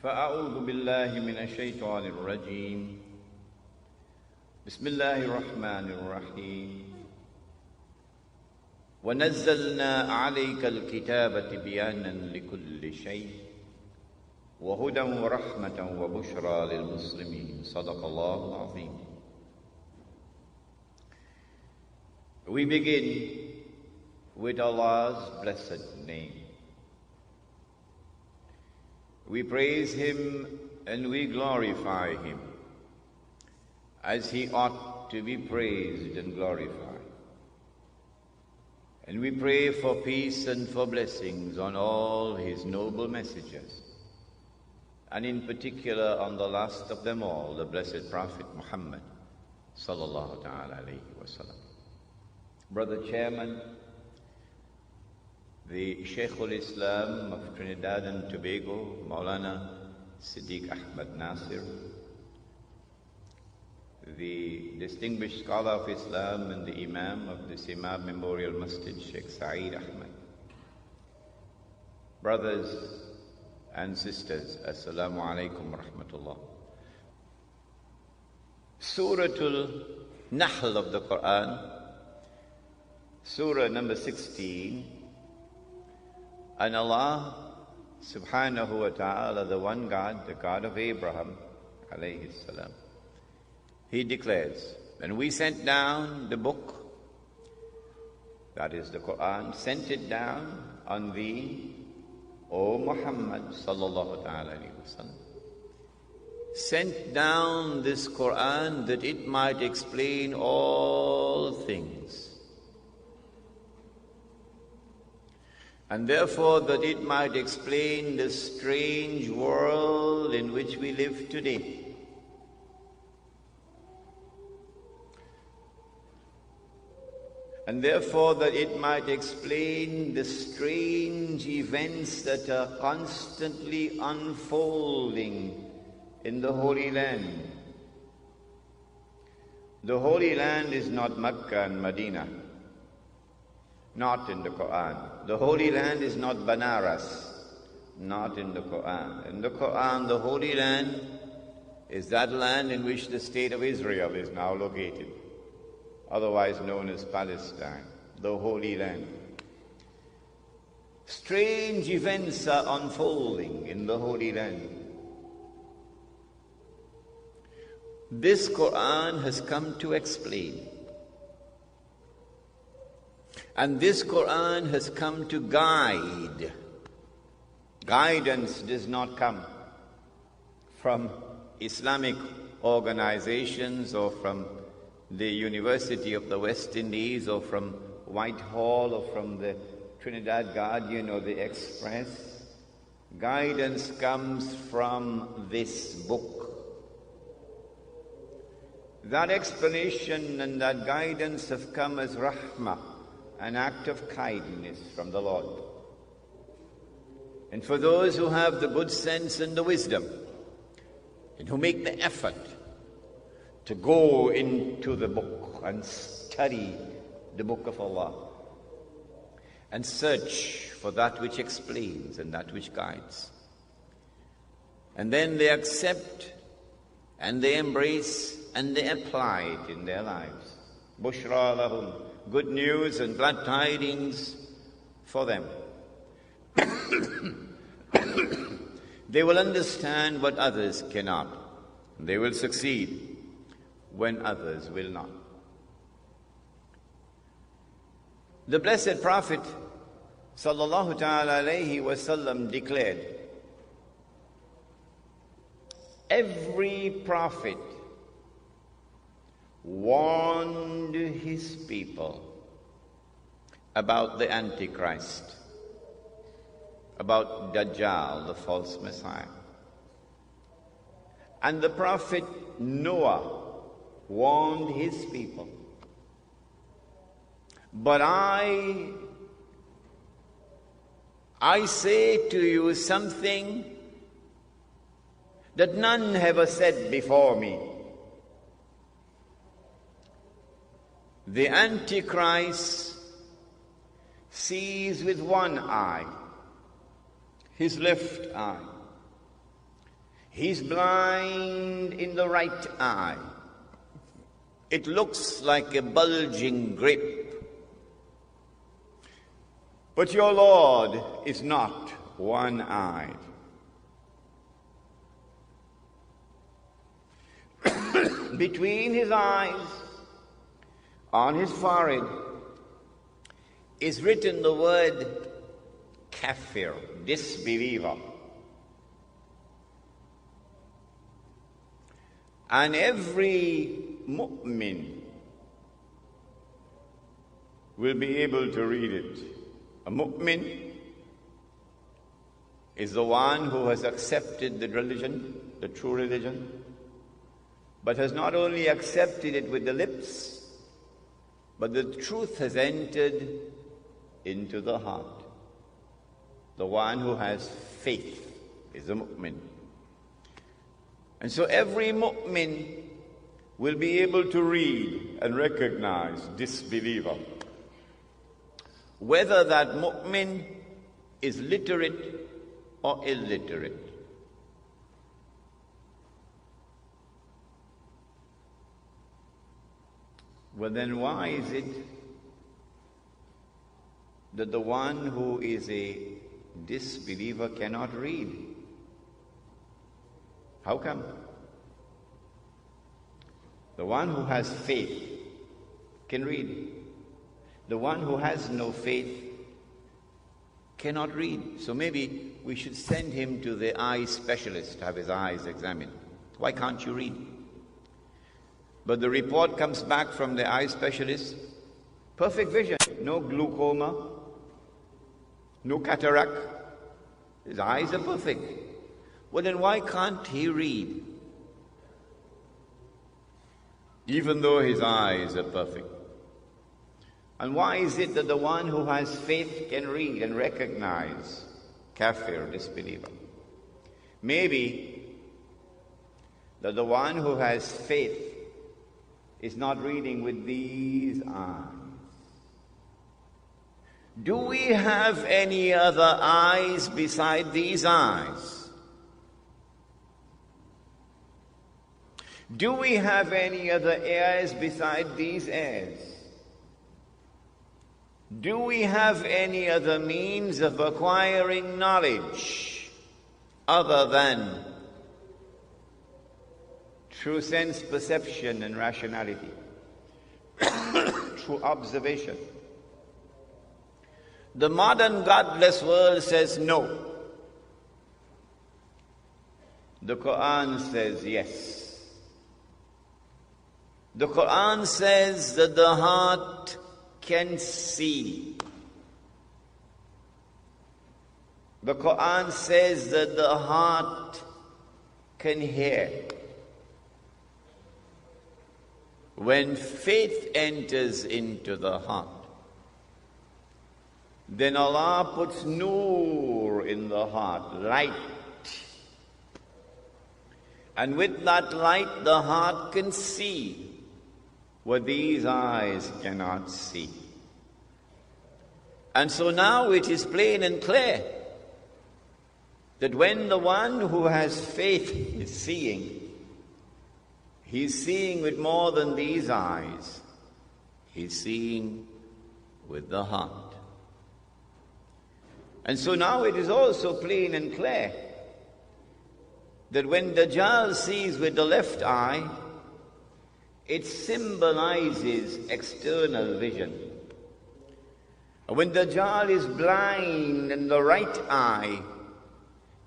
فأعوذ بالله من الشيطان الرجيم بسم الله الرحمن الرحيم ونزلنا عليك الكتاب تبيانا لكل شيء وهدى ورحمة وبشرى للمسلمين صدق الله العظيم. We begin with Allah's blessed name. We praise Him and we glorify Him as He ought to be praised and glorified. And we pray for peace and for blessings on all His noble messengers, and in particular on the last of them all, the blessed Prophet Muhammad sallallahu ta'ala alayhi wa sallam. Brother Chairman, the Sheikh al-Islam of Trinidad and Tobago, Maulana Siddiq Ahmad Nasir, the distinguished scholar of Islam and the Imam of the Simab Memorial Masjid, Sheikh Saeed Ahmad. Brothers and sisters, Assalamu alaikum wa rahmatullah. Suratul Nahl of the Quran, Surah number 16, and Allah subhanahu wa ta'ala, the one God, the God of Abraham alayhi salam, He declares, and we sent down the book, that is the Quran, sent it down on thee, O Muhammad sallallahu ta'ala alayhi wa sallam. Sent down this Quran that it might explain all things. And therefore that it might explain the strange world in which we live today. And therefore that it might explain the strange events that are constantly unfolding in the Holy Land. The Holy Land is not Mecca and Medina, not in the Quran. The Holy Land is not Banaras, not in the Quran. In the Quran, the Holy Land is that land in which the state of Israel is now located, otherwise known as Palestine, the Holy Land. Strange events are unfolding in the Holy Land. This Quran has come to explain. And this Quran has come to guide. Guidance does not come from Islamic organizations or from the University of the West Indies or from Whitehall or from the Trinidad Guardian or the Express. Guidance comes from this book. That explanation and that guidance have come as rahmah, an act of kindness from the Lord. And for those who have the good sense and the wisdom, and who make the effort to go into the book and study the book of Allah, and search for that which explains and that which guides. And then they accept and they embrace and they apply it in their lives. Bushra lahum, good news and glad tidings for them. They will understand what others cannot. They will succeed when others will not. The blessed Prophet sallallahu ta'ala alayhi wa sallam declared, every prophet warned his people about the Antichrist, about Dajjal, the false Messiah. And the prophet Noah warned his people. But I say to you something that none ever said before me. The Antichrist sees with one eye, his left eye, He's blind in the right eye. It looks like a bulging grape. But your Lord is not one-eyed. Between his eyes, on his forehead, is written the word kafir, disbeliever. And every mu'min will be able to read it. A mu'min is the one who has accepted the religion, the true religion, but has not only accepted it with the lips, but the truth has entered into the heart. The one who has faith is a mu'min. And so every mu'min will be able to read and recognize disbeliever. Whether that mu'min is literate or illiterate. Well, then why is it that the one who is a disbeliever cannot read? How come? The one who has faith can read. The one who has no faith cannot read. So maybe we should send him to the eye specialist to have his eyes examined. Why can't you read? But the report comes back from the eye specialist, perfect vision, no glaucoma, no cataract. His eyes are perfect. Well, then why can't he read? Even though his eyes are perfect. And why is it that the one who has faith can read and recognize kafir, disbeliever? Maybe that the one who has faith is not reading with these eyes. Do we have any other eyes beside these eyes? Do we have any other ears beside these ears? Do we have any other means of acquiring knowledge other than through sense perception and rationality, through observation? The modern godless world says no. The Quran says yes. The Quran says that the heart can see. The Quran says that the heart can hear. When faith enters into the heart, then Allah puts nur in the heart, light. And with that light, the heart can see what these eyes cannot see. And so now it is plain and clear that when the one who has faith is seeing, he's seeing with more than these eyes. He's seeing with the heart. And so now it is also plain and clear that when Dajjal sees with the left eye, it symbolizes external vision. When Dajjal is blind in the right eye,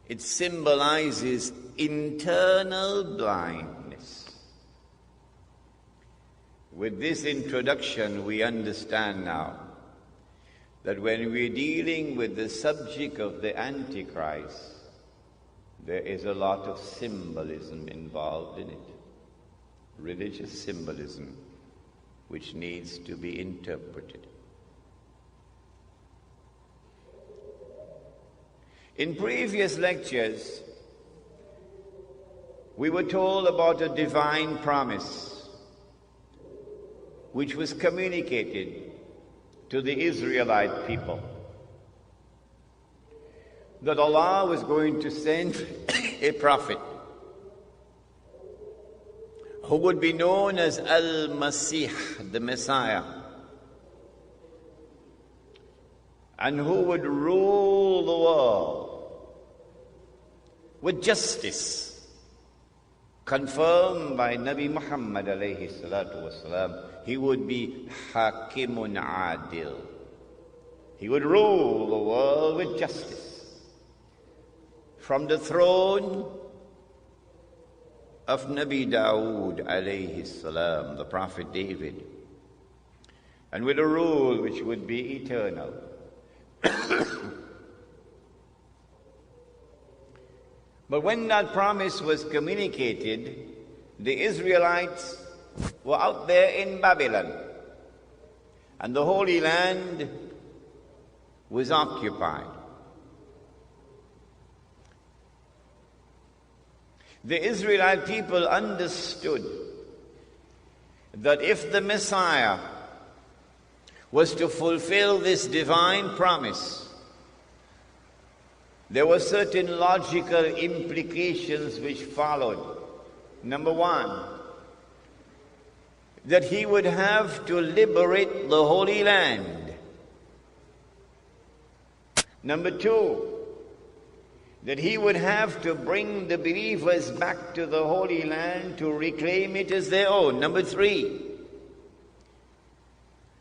it symbolizes internal blindness. With this introduction, we understand now that when we're dealing with the subject of the Antichrist, there is a lot of symbolism involved in it. Religious symbolism, which needs to be interpreted. In previous lectures, we were told about a divine promise which was communicated to the Israelite people, that Allah was going to send a prophet who would be known as Al-Masih, the Messiah, and who would rule the world with justice, confirmed by Nabi Muhammad alayhi salatu wasalam. He would be Hakimun Adil. He would rule the world with justice. From the throne of Nabi Dawood alayhi salam, the Prophet David, and with a rule which would be eternal. But when that promise was communicated, the Israelites were out there in Babylon, and the Holy Land was occupied. The Israelite people understood that if the Messiah was to fulfill this divine promise, there were certain logical implications which followed. Number one, that he would have to liberate the Holy Land. Number two, that he would have to bring the believers back to the Holy Land to reclaim it as their own. Number three,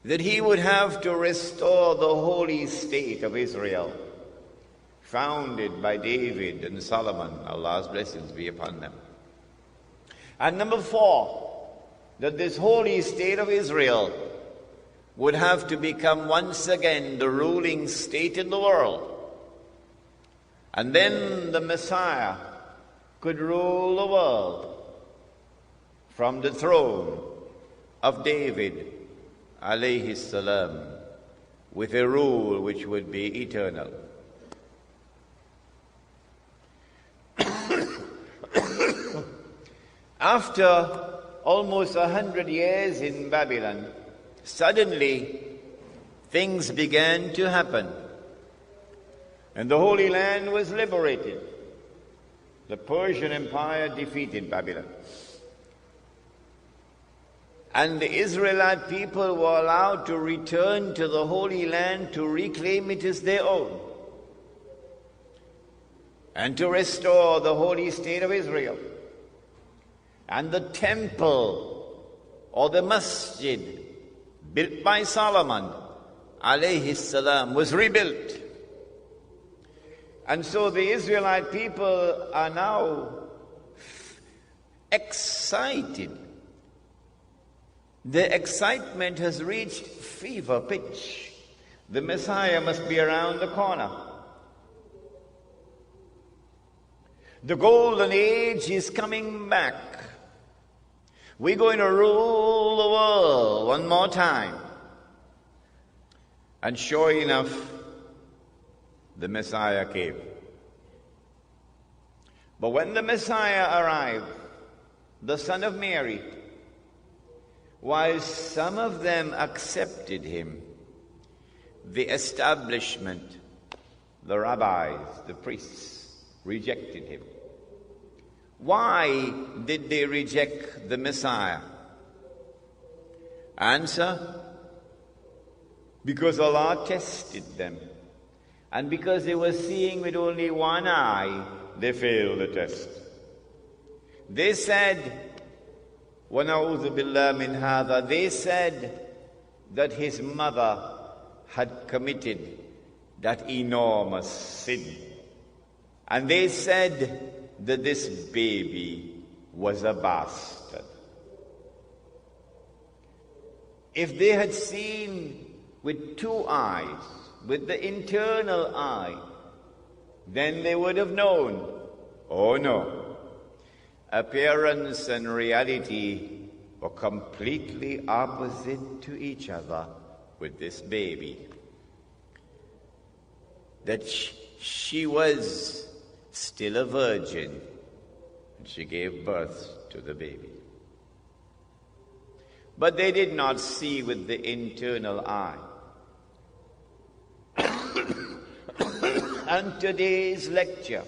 that he would have to restore the holy state of Israel, founded by David and Solomon, Allah's blessings be upon them. And number four, that this holy state of Israel would have to become once again the ruling state in the world. And then the Messiah could rule the world from the throne of David alayhi salam, with a rule which would be eternal. After almost 100 years in Babylon, suddenly things began to happen, and the Holy Land was liberated. The Persian Empire defeated Babylon, and the Israelite people were allowed to return to the Holy Land to reclaim it as their own and to restore the holy state of Israel. And the temple, or the masjid, built by Solomon alayhi salam, was rebuilt. And so the Israelite people are now excited. The excitement has reached fever pitch. The Messiah must be around the corner. The golden age is coming back. We're going to rule the world one more time. And sure enough, the Messiah came. But when the Messiah arrived, the Son of Mary, while some of them accepted him, the establishment, the rabbis, the priests, rejected him. Why did they reject the Messiah? Answer: because Allah tested them. And because they were seeing with only one eye, they failed the test. They said, وَنَعُوذُ بِاللَّهِ مِنْ هَذَا, they said that his mother had committed that enormous sin. And they said that this baby was a bastard. If they had seen with two eyes, with the internal eye, then they would have known, oh no, appearance and reality were completely opposite to each other with this baby. That she was still a virgin, and she gave birth to the baby. But they did not see with the internal eye. And today's lecture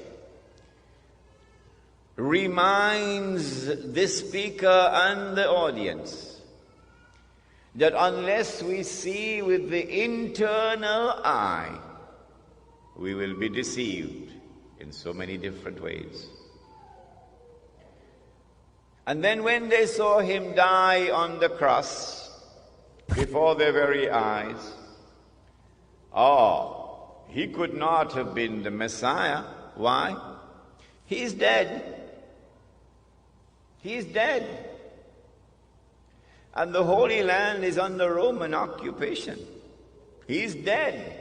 reminds the speaker and the audience that unless we see with the internal eye, we will be deceived in so many different ways. And then when they saw him die on the cross before their very eyes, he could not have been the Messiah. Why? He's dead. He's dead. And the Holy Land is under Roman occupation. He's dead.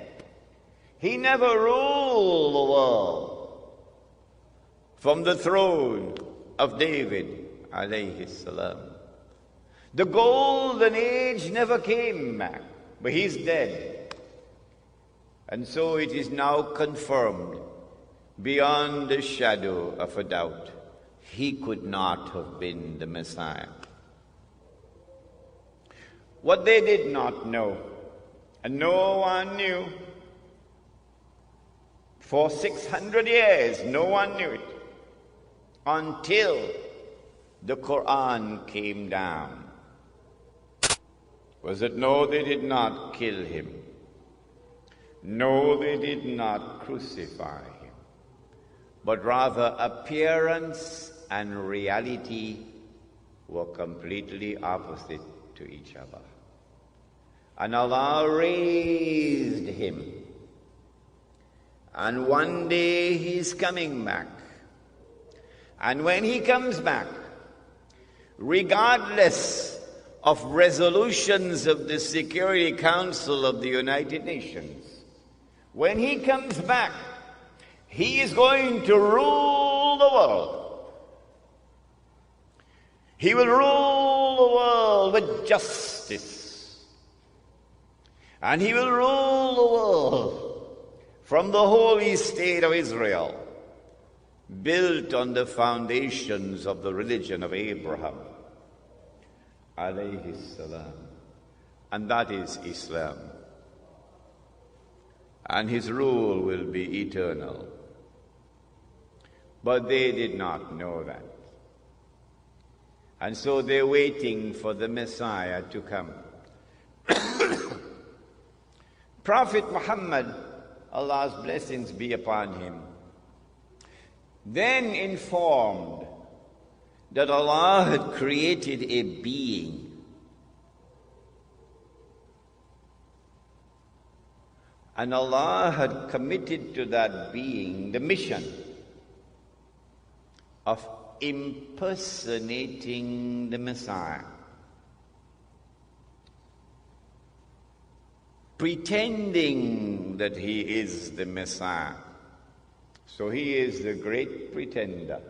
He never ruled the world from the throne of David, alayhi salam. The golden age never came back, but he's dead. And so it is now confirmed beyond the shadow of a doubt. He could not have been the Messiah. What they did not know, and no one knew, for 600 years no one knew it, until the Quran came down, was that no, they did not kill him. No, they did not crucify him. But rather appearance and reality were completely opposite to each other. And Allah raised him. And one day he's coming back. And when he comes back, regardless of resolutions of the Security Council of the United Nations, when he comes back, he is going to rule the world. He will rule the world with justice. And he will rule the world from the holy state of Israel, built on the foundations of the religion of Abraham, alayhi salam. And that is Islam. And his rule will be eternal. But they did not know that. And so they're waiting for the Messiah to come. Prophet Muhammad, Allah's blessings be upon him, then informed that Allah had created a being and Allah had committed to that being the mission of impersonating the Messiah, pretending that he is the Messiah. So he is the great pretender.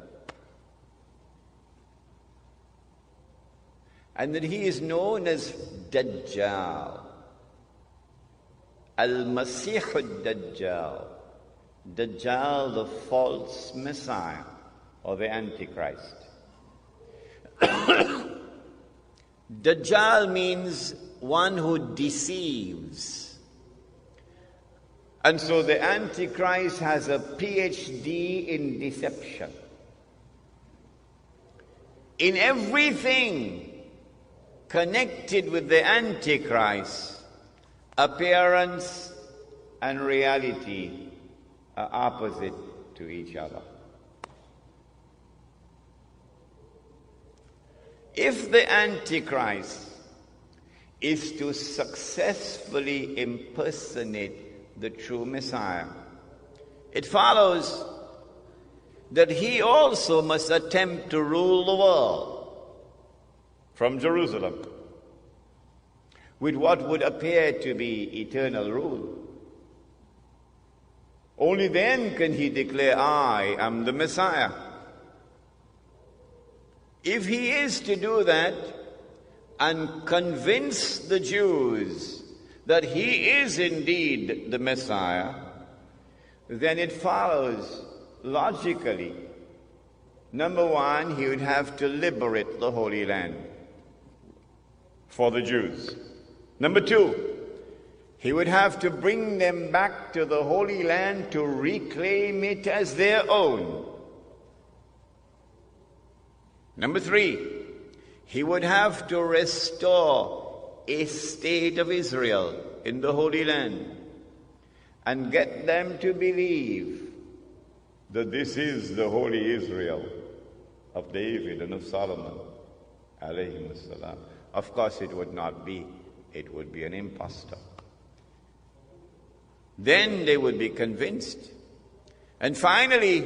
And that he is known as Dajjal. Al-Masih al-Dajjal. Dajjal, the false Messiah, or the Antichrist. Dajjal means one who deceives. And so the Antichrist has a PhD in deception. In everything connected with the Antichrist, appearance and reality are opposite to each other. If the Antichrist is to successfully impersonate the true Messiah, it follows that he also must attempt to rule the world from Jerusalem with what would appear to be eternal rule. Only then can he declare, I am the Messiah. If he is to do that and convince the Jews that he is indeed the Messiah, then it follows logically, number one, he would have to liberate the Holy Land for the Jews. Number two, he would have to bring them back to the Holy Land to reclaim it as their own. Number 3, he would have to restore a state of Israel in the Holy Land and get them to believe that this is the holy Israel of David and of Solomon, alayhim salam. Of course it would not be. It would be an impostor. Then they would be convinced. And finally,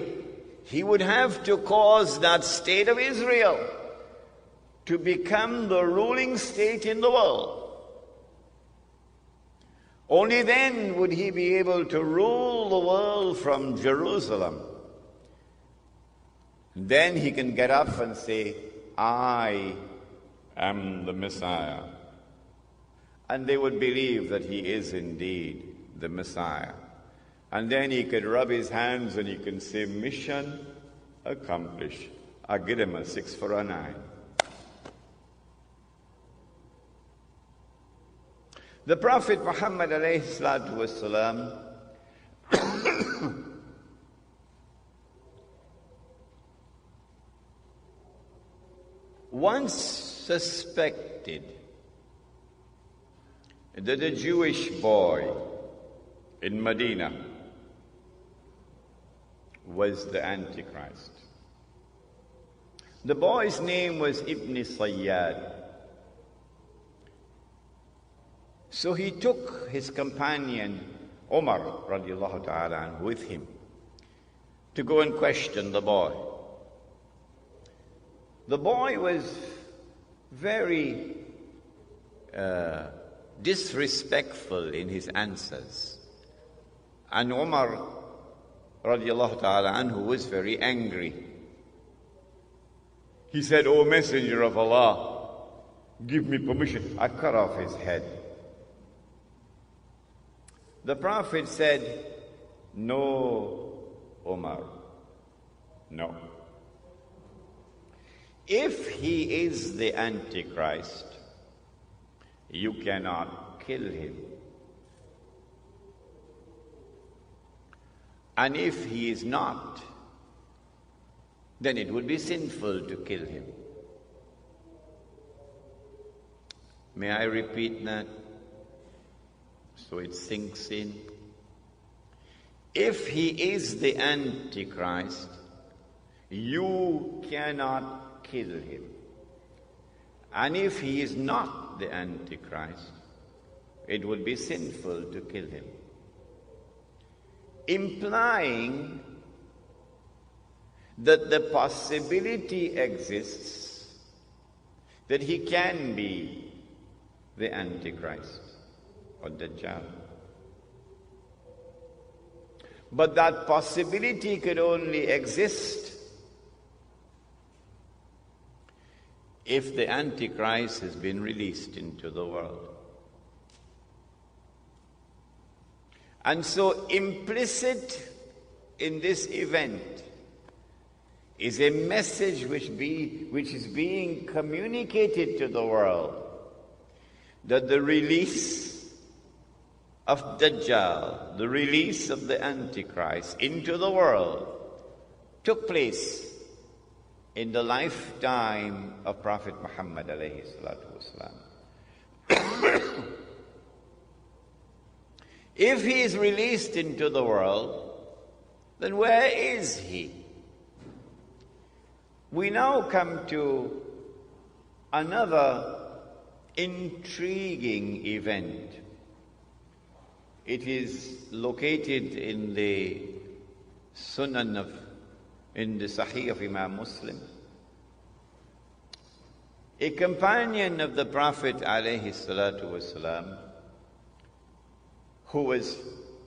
he would have to cause that state of Israel to become the ruling state in the world. Only then would he be able to rule the world from Jerusalem. Then he can get up and say, I am the Messiah. And they would believe that he is indeed the Messiah. And then he could rub his hands and he can say, mission accomplished. I give him a 6 for a 9. The Prophet Muhammad alayhi salatu wasalam once suspected that a Jewish boy in Medina was the Antichrist. The boy's name was Ibn Sayyad. So he took his companion Umar radiallahu ta'ala with him to go and question the boy. The boy was very disrespectful in his answers. And Umar radiallahu ta'ala anhu was very angry. He said, O Messenger of Allah, give me permission. I cut off his head. The Prophet said, no, Umar, no. If he is the Antichrist, you cannot kill him. And if he is not, then it would be sinful to kill him. May I repeat that so it sinks in? If he is the Antichrist, you cannot kill him. And if he is not the Antichrist, it would be sinful to kill him. Implying that the possibility exists that he can be the Antichrist or Dajjal. But that possibility could only exist if the Antichrist has been released into the world. And so implicit in this event is a message which is being communicated to the world, that the release of Dajjal, the release of the Antichrist into the world took place in the lifetime of Prophet Muhammad alayhi salatu wasalam. If he is released into the world, then where is he? We now come to another intriguing event. It is located in the Sunan in the Sahih of Imam Muslim. A companion of the Prophet alayhi salatu wasalam,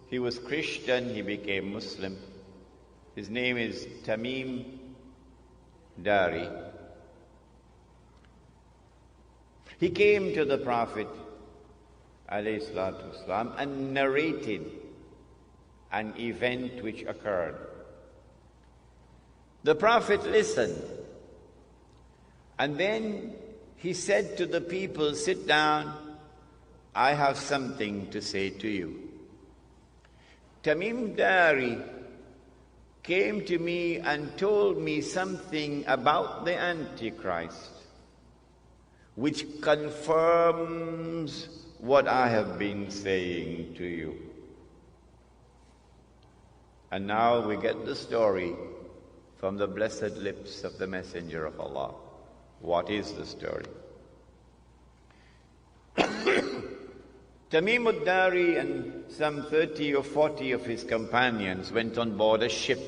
he was Christian, he became Muslim. His name is Tamim Dari. He came to the Prophet alayhi salatu wasalam and narrated an event which occurred. The Prophet listened, and then he said to the people, sit down, I have something to say to you. Tamim Dari came to me and told me something about the Antichrist, which confirms what I have been saying to you. And now we get the story from the blessed lips of the Messenger of Allah. What is the story? Tamim ad-Dari and some 30 or 40 of his companions went on board a ship.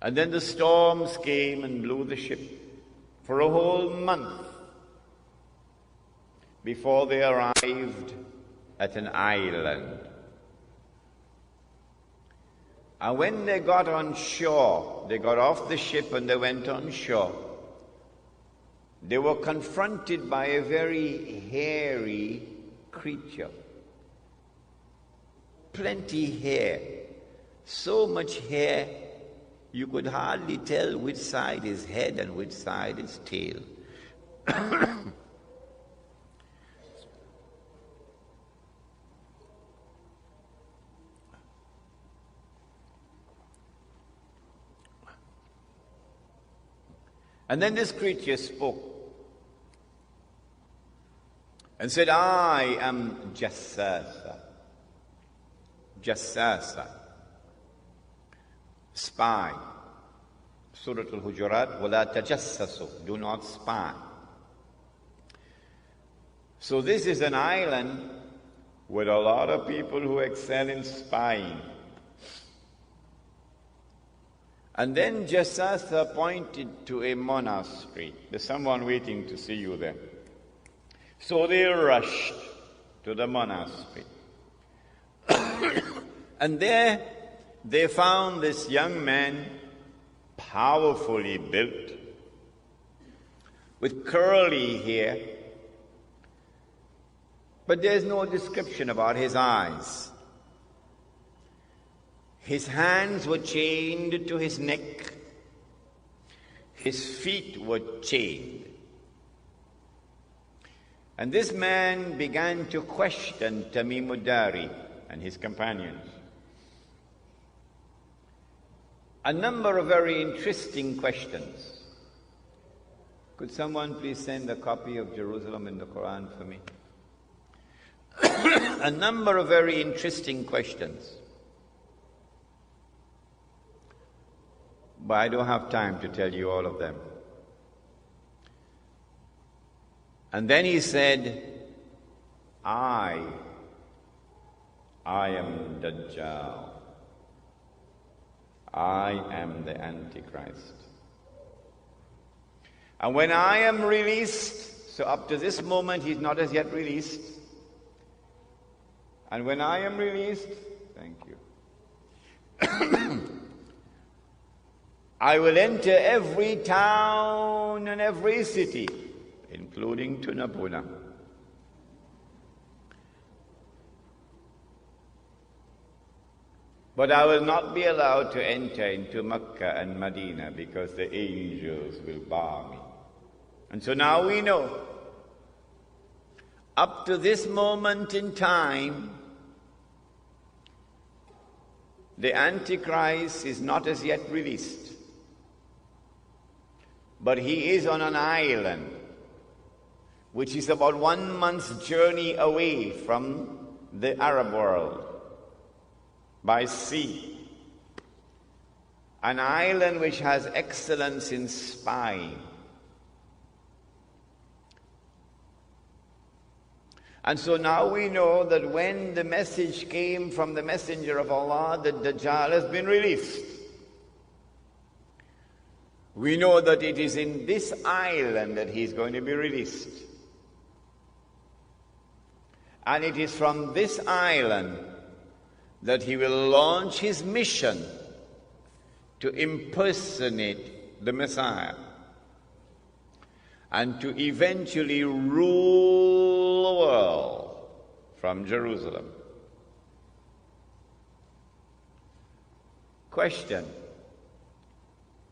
And then the storms came and blew the ship for a whole month before they arrived at an island. And when they got on shore, they got off the ship and they went on shore, they were confronted by a very hairy creature. Plenty hair. So much hair, you could hardly tell which side is head and which side is tail. And then this creature spoke and said, I am Jassasa. Jassasa. Spy. Surah Al-Hujurat, وَلَا تَجَسَّسُوا. Do not spy. So this is an island with a lot of people who excel in spying. And then Jassasa pointed to a monastery. There's someone waiting to see you there. So they rushed to the monastery. And there they found this young man, powerfully built, with curly hair. But there's no description about his eyes. His hands were chained to his neck. His feet were chained. And this man began to question Tamim ad-Dari and his companions. A number of very interesting questions. Could someone please send a copy of Jerusalem in the Quran for me? A number of very interesting questions. But I don't have time to tell you all of them. And then he said, I am Dajjal. I am the Antichrist. And when I am released, so up to this moment he's not as yet released. And when I am released, thank you, I will enter every town and every city, including Tunapuna. But I will not be allowed to enter into Mecca and Medina because the angels will bar me. And so now we know, up to this moment in time, the Antichrist is not as yet released. But he is on an island, which is about 1 month's journey away from the Arab world, by sea. An island which has excellence in spying. And so now we know that when the message came from the Messenger of Allah that Dajjal has been released, we know that it is in this island that he is going to be released. And it is from this island that he will launch his mission to impersonate the Messiah and to eventually rule the world from Jerusalem. Question: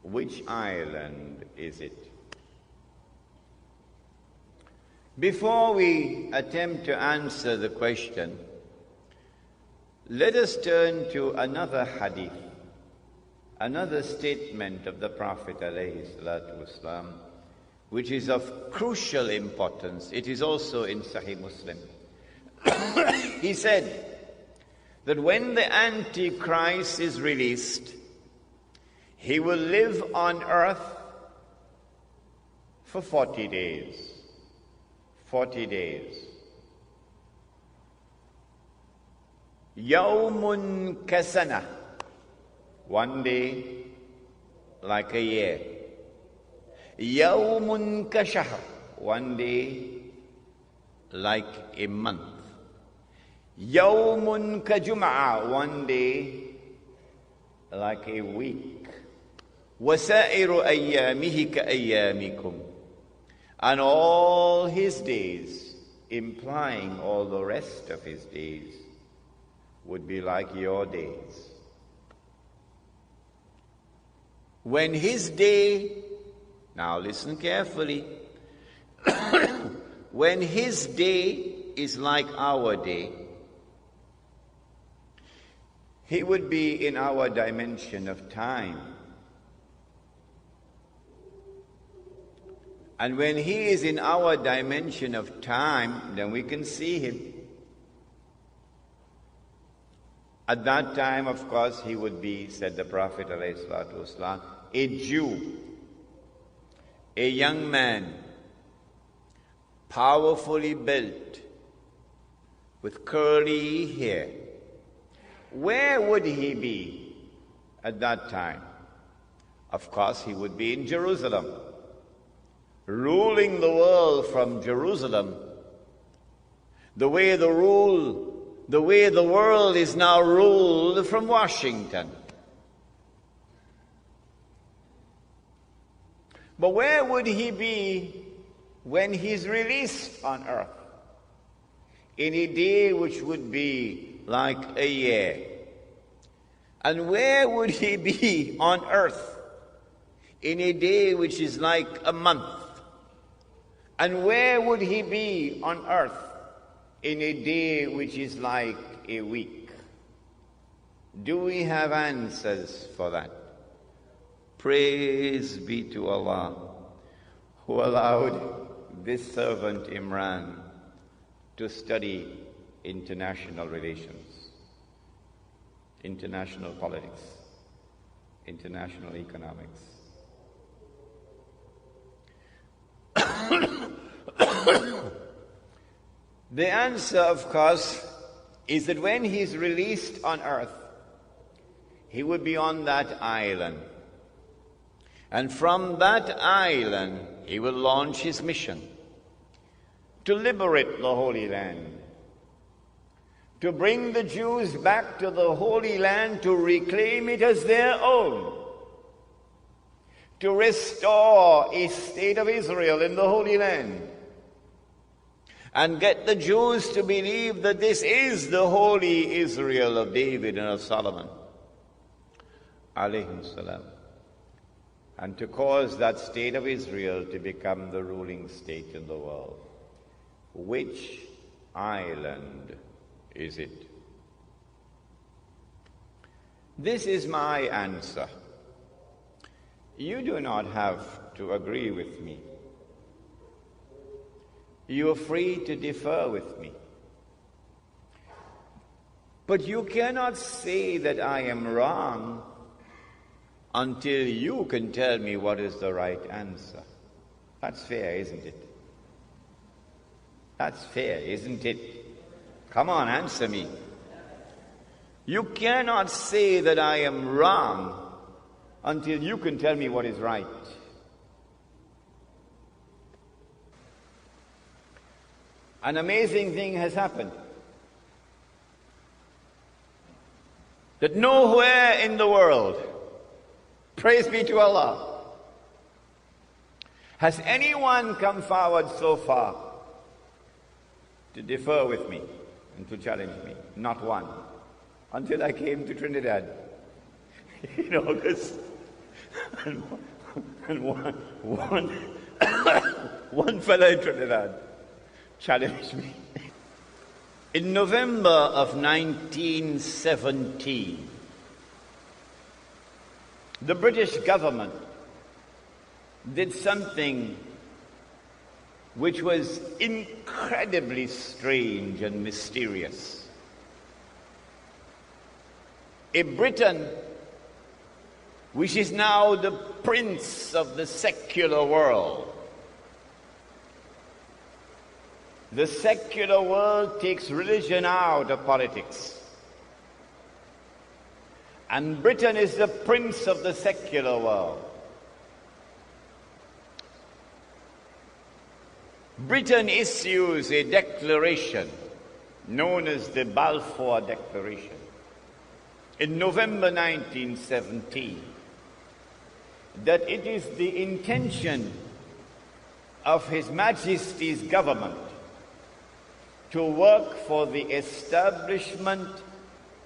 which island is it? Before we attempt to answer the question, Let us turn to another hadith, another statement of the Prophet ﷺ, which is of crucial importance. It is also in Sahih Muslim. He said that when the Antichrist is released, he will live on earth for 40 days. 40 days. Yawmun kasana. One day like a year. Yawmun kashahr. One day like a month. Yawmun kajum'a. One day like a week. Wasairu ayyamihi ka ayyamikum. And all his days, implying all the rest of his days, would be like your days. When his day, now listen carefully, when his day is like our day, he would be in our dimension of time. And when he is in our dimension of time, then we can see him. At that time, of course, he would be, said the Prophet ﷺ, a Jew, a young man, powerfully built, with curly hair. Where would he be at that time? Of course, he would be in Jerusalem, ruling the world from Jerusalem, the way the world is now ruled from Washington. But where would he be when he's released on earth? In a day which would be like a year. And where would he be on earth in a day which is like a month? And where would he be on earth in a day which is like a week? Do we have answers for that? Praise be to Allah, who allowed this servant Imran to study international relations, international politics, international economics. The answer, of course, is that when he's released on earth, he will be on that island. And from that island, he will launch his mission to liberate the Holy Land, to bring the Jews back to the Holy Land, to reclaim it as their own, to restore a state of Israel in the Holy Land, and get the Jews to believe that this is the holy Israel of David and of Solomon, alayhim salam, and to cause that state of Israel to become the ruling state in the world. Which island is it? This is my answer. You do not have to agree with me. You are free to differ with me. But you cannot say that I am wrong until you can tell me what is the right answer. That's fair, isn't it? That's fair, isn't it? Come on, answer me. You cannot say that I am wrong until you can tell me what is right. An amazing thing has happened. That nowhere in the world, praise be to Allah, has anyone come forward so far to differ with me and to challenge me. Not one. Until I came to Trinidad. In August. And one fellow in Trinidad challenged me. In November of 1917, the British government did something which was incredibly strange and mysterious. A Britain which is now the prince of the secular world. The secular world takes religion out of politics. And Britain is the prince of the secular world. Britain issues a declaration known as the Balfour Declaration in November 1917 that it is the intention of His Majesty's government to work for the establishment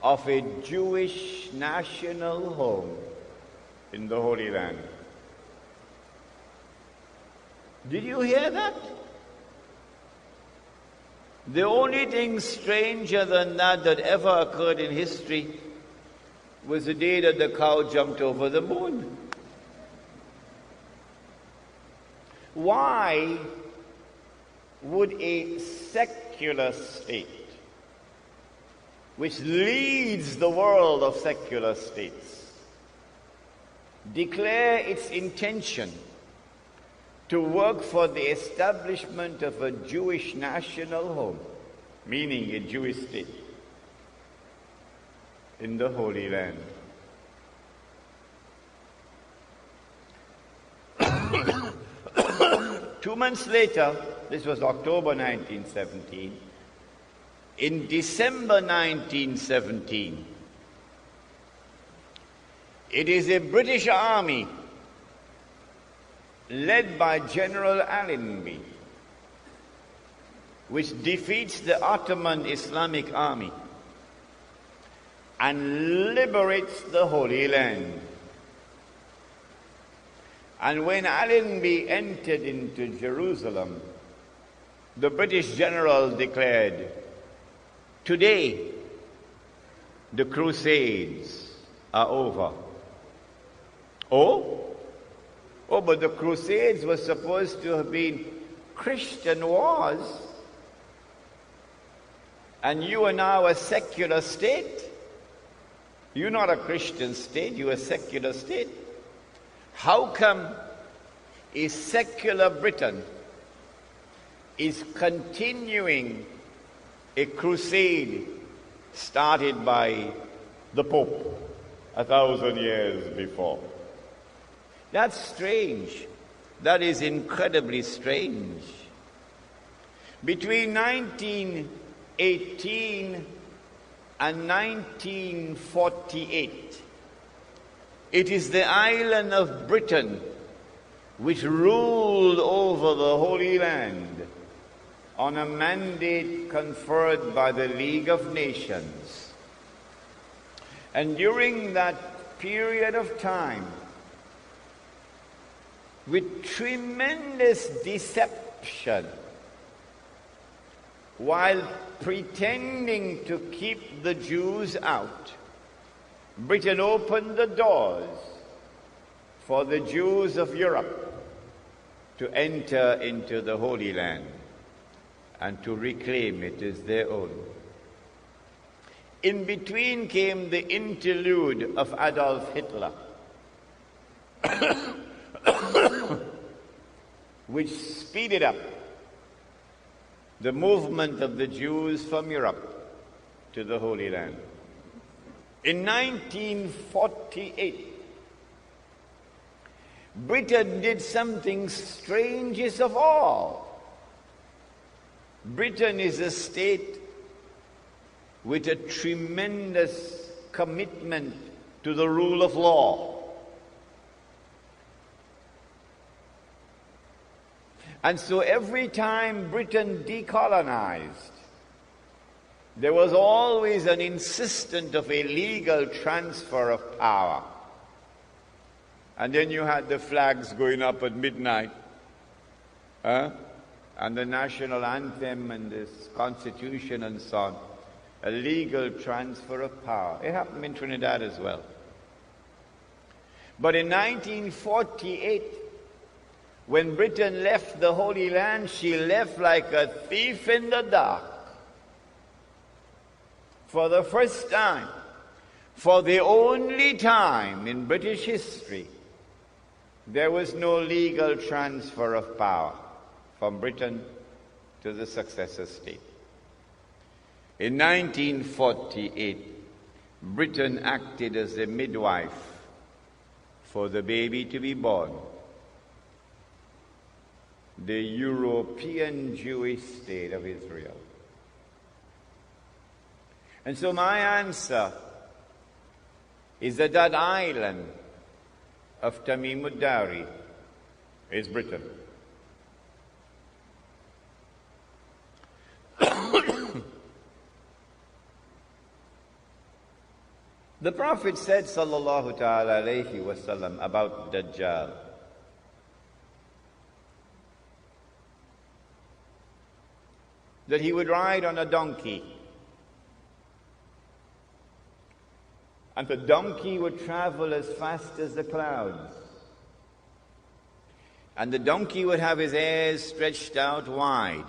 of a Jewish national home in the Holy Land. Did you hear that? The only thing stranger than that ever occurred in history was the day that the cow jumped over the moon. Why would a secular state, which leads the world of secular states, declare its intention to work for the establishment of a Jewish national home, meaning a Jewish state, in the Holy Land? Two months later, this was October 1917, in December 1917, it is a British army led by General Allenby, which defeats the Ottoman Islamic army and liberates the Holy Land. And when Allenby entered into Jerusalem, the British general declared, "Today, the Crusades are over." Oh, but the Crusades were supposed to have been Christian wars. And you are now a secular state. You're not a Christian state, you're a secular state. How come a secular Britain is continuing a crusade started by the Pope 1,000 years before? That's strange. That is incredibly strange. Between 1918 and 1948, it is the island of Britain which ruled over the Holy Land on a mandate conferred by the League of Nations. And during that period of time, with tremendous deception, while pretending to keep the Jews out, Britain opened the doors for the Jews of Europe to enter into the Holy Land and to reclaim it as their own. In between came the interlude of Adolf Hitler, which speeded up the movement of the Jews from Europe to the Holy Land. In 1948, Britain did something strangest of all. Britain is a state with a tremendous commitment to the rule of law. And so every time Britain decolonized, there was always an insistence of a legal transfer of power. And then you had the flags going up at midnight, and the national anthem and this constitution and so on, a legal transfer of power. It happened in Trinidad as well. But in 1948, when Britain left the Holy Land, she left like a thief in the dark. For the first time, for the only time in British history, there was no legal transfer of power from Britain to the successor state. In 1948, Britain acted as the midwife for the baby to be born. The European Jewish state of Israel. And so my answer is that that island of Tamim ud-Dari is Britain. The Prophet said, sallallahu ta'ala alayhi wa sallam, about Dajjal, that he would ride on a donkey, and the donkey would travel as fast as the clouds, and the donkey would have his ears stretched out wide.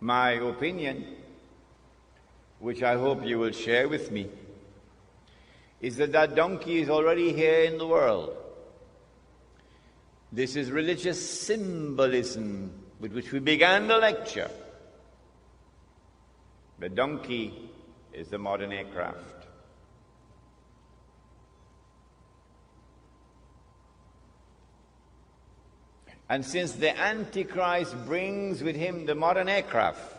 My opinion, which I hope you will share with me, is that that donkey is already here in the world. This is religious symbolism with which we began the lecture. The donkey is the modern aircraft. And since the Antichrist brings with him the modern aircraft,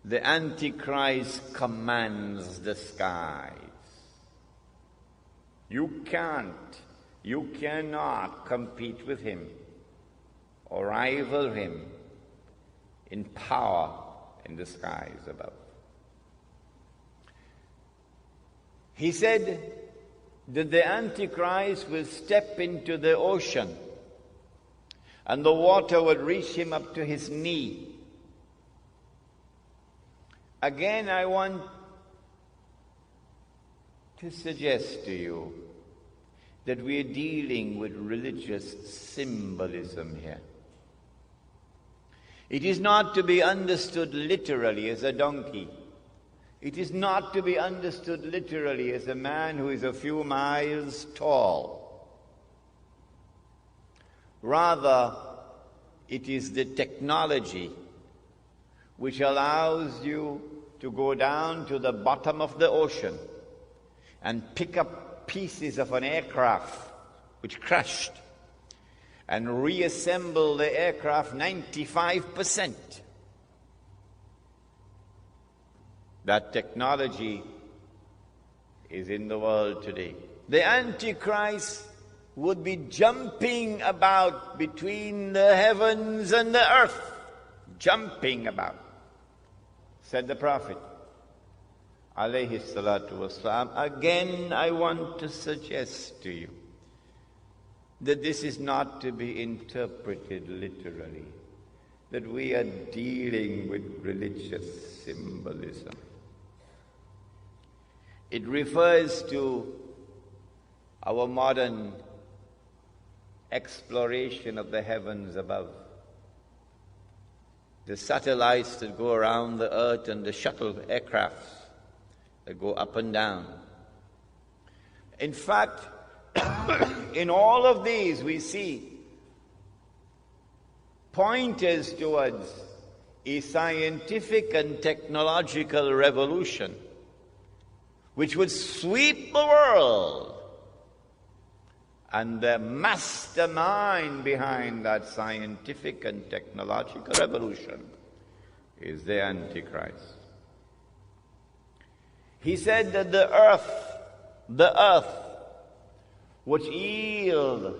the Antichrist commands the skies. You cannot compete with him or rival him in power in the skies above. He said that the Antichrist will step into the ocean and the water would reach him up to his knee. Again, I want to suggest to you that we are dealing with religious symbolism here. It is not to be understood literally as a donkey. It is not to be understood literally as a man who is a few miles tall. Rather, it is the technology which allows you to go down to the bottom of the ocean and pick up pieces of an aircraft which crashed and reassemble the aircraft 95%. That technology is in the world today. The Antichrist would be jumping about between the heavens and the earth. Jumping about, said the Prophet, alayhi salatu wasalam. Again, I want to suggest to you that this is not to be interpreted literally, that we are dealing with religious symbolism. It refers to our modern exploration of the heavens above. The satellites that go around the earth and the shuttle aircrafts that go up and down. In fact, in all of these we see pointers towards a scientific and technological revolution which would sweep the world. And the mastermind behind that scientific and technological revolution is the Antichrist. He said that the earth would yield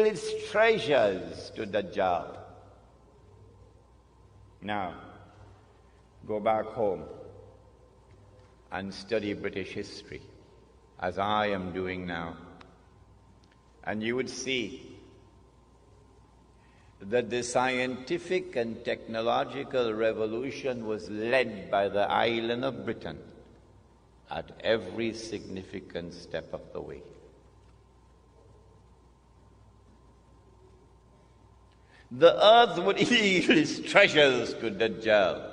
its treasures to Dajjal. Now, go back home and study British history. as I am doing now. And you would see that the scientific and technological revolution was led by the island of Britain at every significant step of the way. The earth would yield its treasures to Dajjal.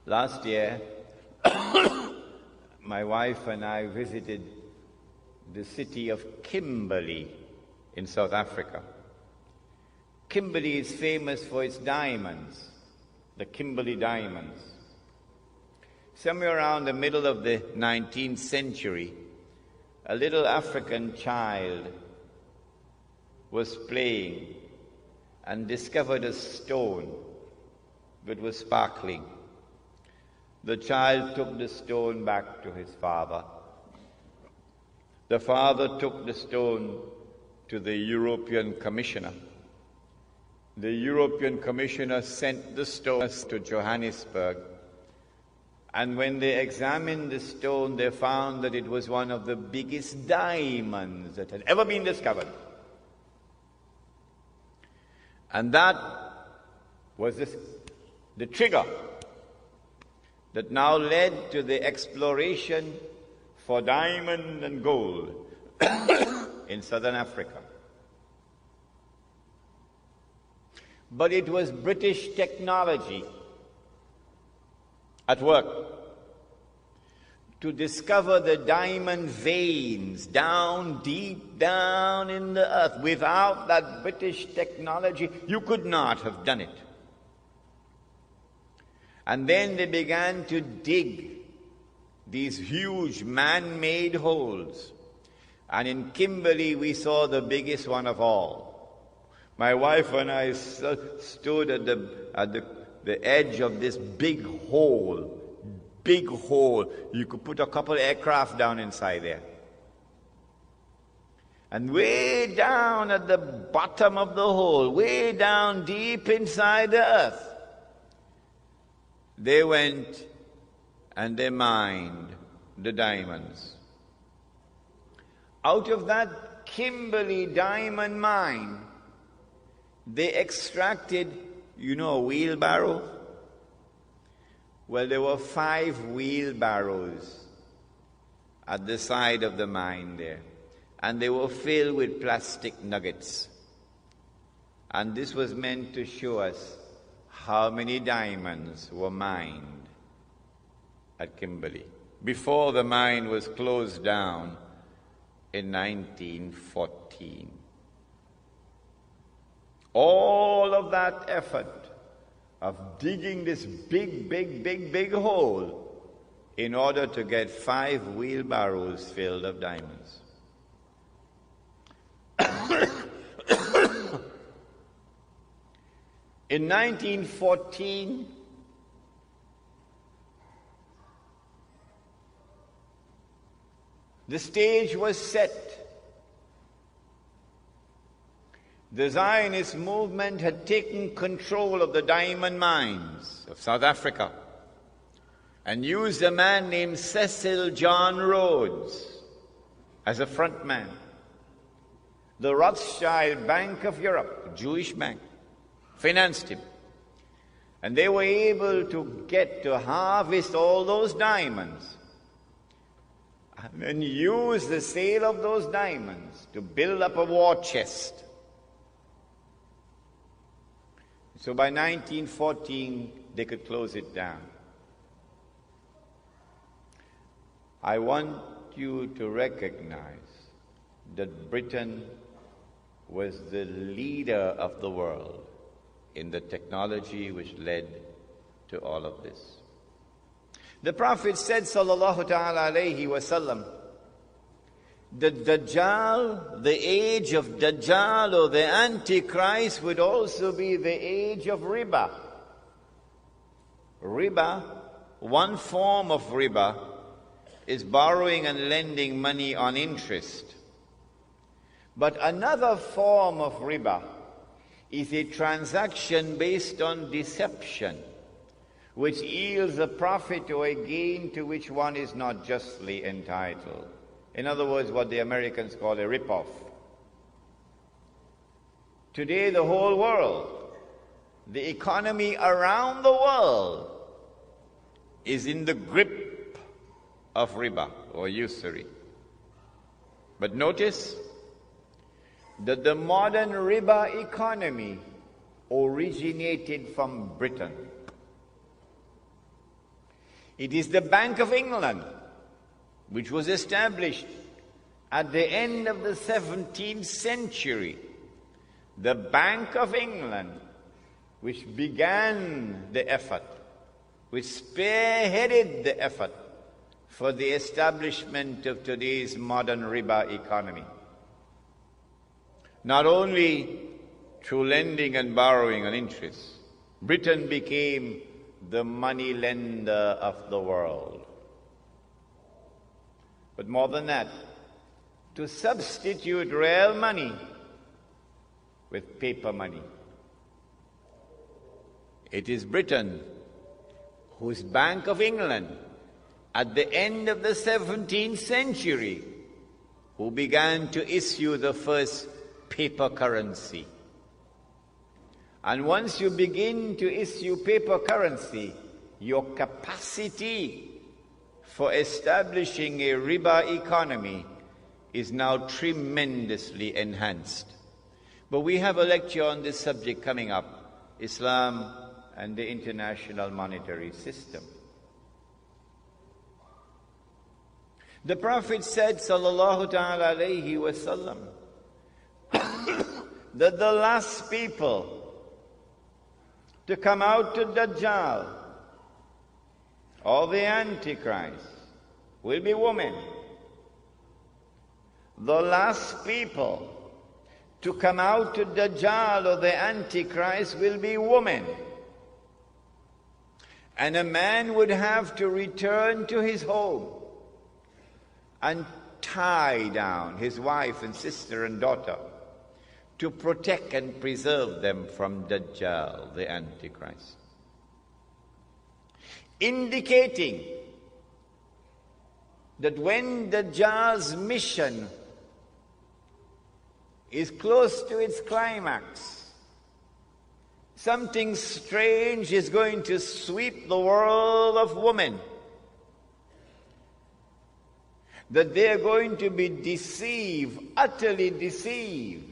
Last year, my wife and I visited the city of Kimberley in South Africa. Kimberley is famous for its diamonds, the Kimberley diamonds. Somewhere around the middle of the 19th century, a little African child was playing and discovered a stone that was sparkling. The child took the stone back to his father. The father took the stone to the European Commissioner. The European Commissioner sent the stone to Johannesburg. And when they examined the stone, they found that it was one of the biggest diamonds that had ever been discovered. And that was the trigger that now led to the exploration for diamond and gold in southern Africa. But it was British technology at work to discover the diamond veins deep down in the earth. Without that British technology, you could not have done it. And then they began to dig these huge man-made holes. And in Kimberley, we saw the biggest one of all. My wife and I stood at the edge of this big hole. Big hole. You could put a couple aircraft down inside there. And way down at the bottom of the hole, way down deep inside the earth, they went and they mined the diamonds. Out of that Kimberley diamond mine, they extracted, a wheelbarrow? Well, there were 5 wheelbarrows at the side of the mine there, and they were filled with plastic nuggets. And this was meant to show us how many diamonds were mined at Kimberley before the mine was closed down in 1914. All of that effort of digging this big hole in order to get 5 wheelbarrows filled of diamonds. In 1914, the stage was set. The Zionist movement had taken control of the diamond mines of South Africa and used a man named Cecil John Rhodes as a front man. The Rothschild Bank of Europe, a Jewish bank, financed him. And they were able to harvest all those diamonds and use the sale of those diamonds to build up a war chest. So by 1914, they could close it down. I want you to recognize that Britain was the leader of the world in the technology which led to all of this. The Prophet said, sallallahu ta'ala alayhi wa sallam, the Dajjal, the age of Dajjal or the Antichrist would also be the age of riba. Riba, one form of riba, is borrowing and lending money on interest. But another form of riba is a transaction based on deception, which yields a profit or a gain to which one is not justly entitled. In other words, what the Americans call a rip-off. Today, the whole world, the economy around the world, is in the grip of riba or usury. But notice that the modern riba economy originated from Britain. It is the Bank of England, which was established at the end of the 17th century. The Bank of England, which began the effort, which spearheaded the effort for the establishment of today's modern riba economy. Not only through lending and borrowing and interest, Britain became the money lender of the world. But more than that, to substitute real money with paper money. It is Britain whose Bank of England at the end of the 17th century who began to issue the first paper currency. And once you begin to issue paper currency, your capacity for establishing a riba economy is now tremendously enhanced. But we have a lecture on this subject coming up, Islam and the international monetary system. The Prophet said, sallallahu ta'ala alayhi wa sallam, that the last people to come out to Dajjal or the Antichrist will be women. The last people to come out to Dajjal or the Antichrist will be women. And a man would have to return to his home and tie down his wife and sister and daughter to protect and preserve them from Dajjal, the Antichrist. Indicating that when Dajjal's mission is close to its climax, something strange is going to sweep the world of women. That they are going to be deceived, utterly deceived.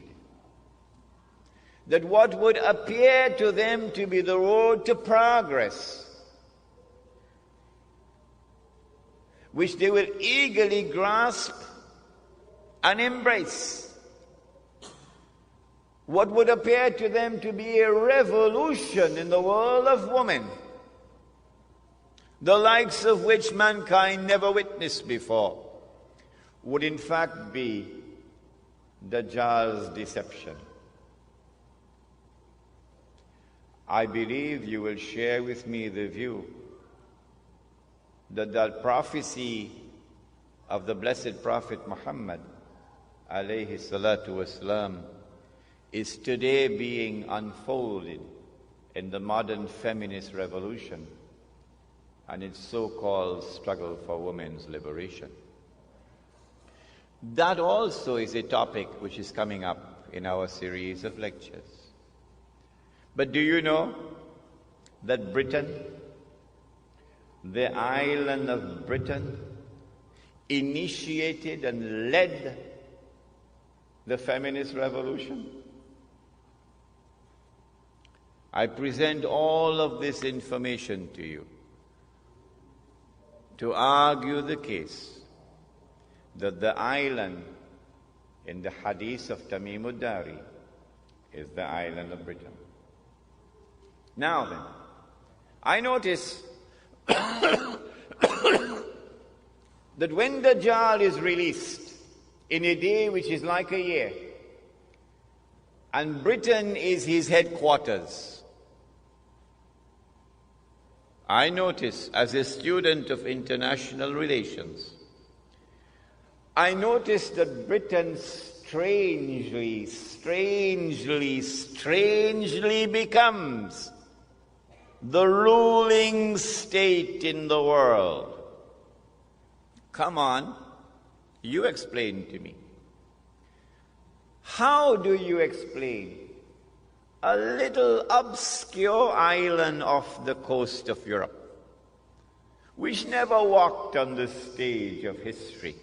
That what would appear to them to be the road to progress, which they will eagerly grasp and embrace, what would appear to them to be a revolution in the world of women, the likes of which mankind never witnessed before, would in fact be Dajjal's deception. I believe you will share with me the view that the prophecy of the blessed Prophet Muhammad alayhi salatu wasalam is today being unfolded in the modern feminist revolution and its so-called struggle for women's liberation. That also is a topic which is coming up in our series of lectures. But do you know that Britain, the island of Britain, initiated and led the feminist revolution? I present all of this information to you to argue the case that the island in the hadith of Tamim ud-Dari is the island of Britain. Now then, I notice that when Dajjal is released in a day which is like a year, and Britain is his headquarters, I notice as a student of international relations, I notice that Britain strangely becomes the ruling state in the world. Come on, you explain to me. How do you explain a little obscure island off the coast of Europe, which never walked on the stage of history?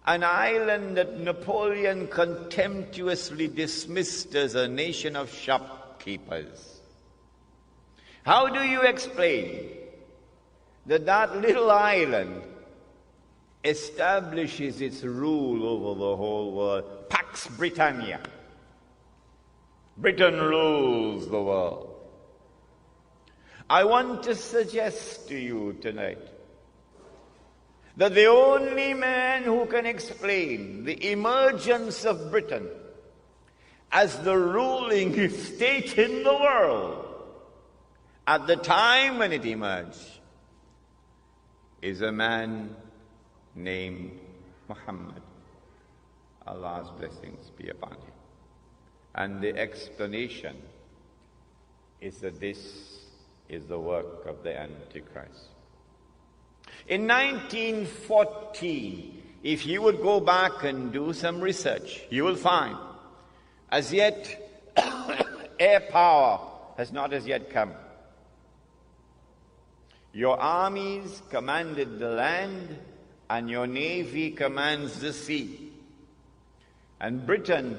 An island that Napoleon contemptuously dismissed as a nation of shopkeepers. How do you explain that that little island establishes its rule over the whole world? Pax Britannia. Britain rules the world. I want to suggest to you tonight that the only man who can explain the emergence of Britain as the ruling state in the world at the time when it emerged is a man named Muhammad. Allah's blessings be upon him. And the explanation is that this is the work of the Antichrist. In 1914, if you would go back and do some research, you will find, as yet, air power has not as yet come. Your armies commanded the land, and your navy commands the sea. And Britain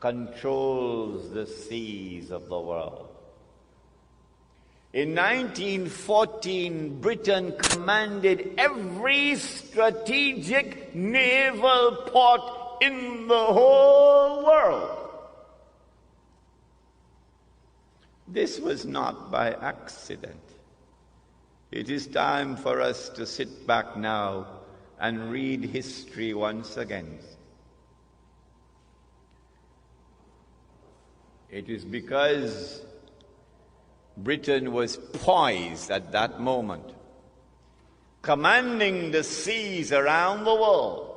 controls the seas of the world. In 1914, Britain commanded every strategic naval port in the whole world. This was not by accident. It is time for us to sit back now and read history once again. It is because Britain was poised at that moment, commanding the seas around the world,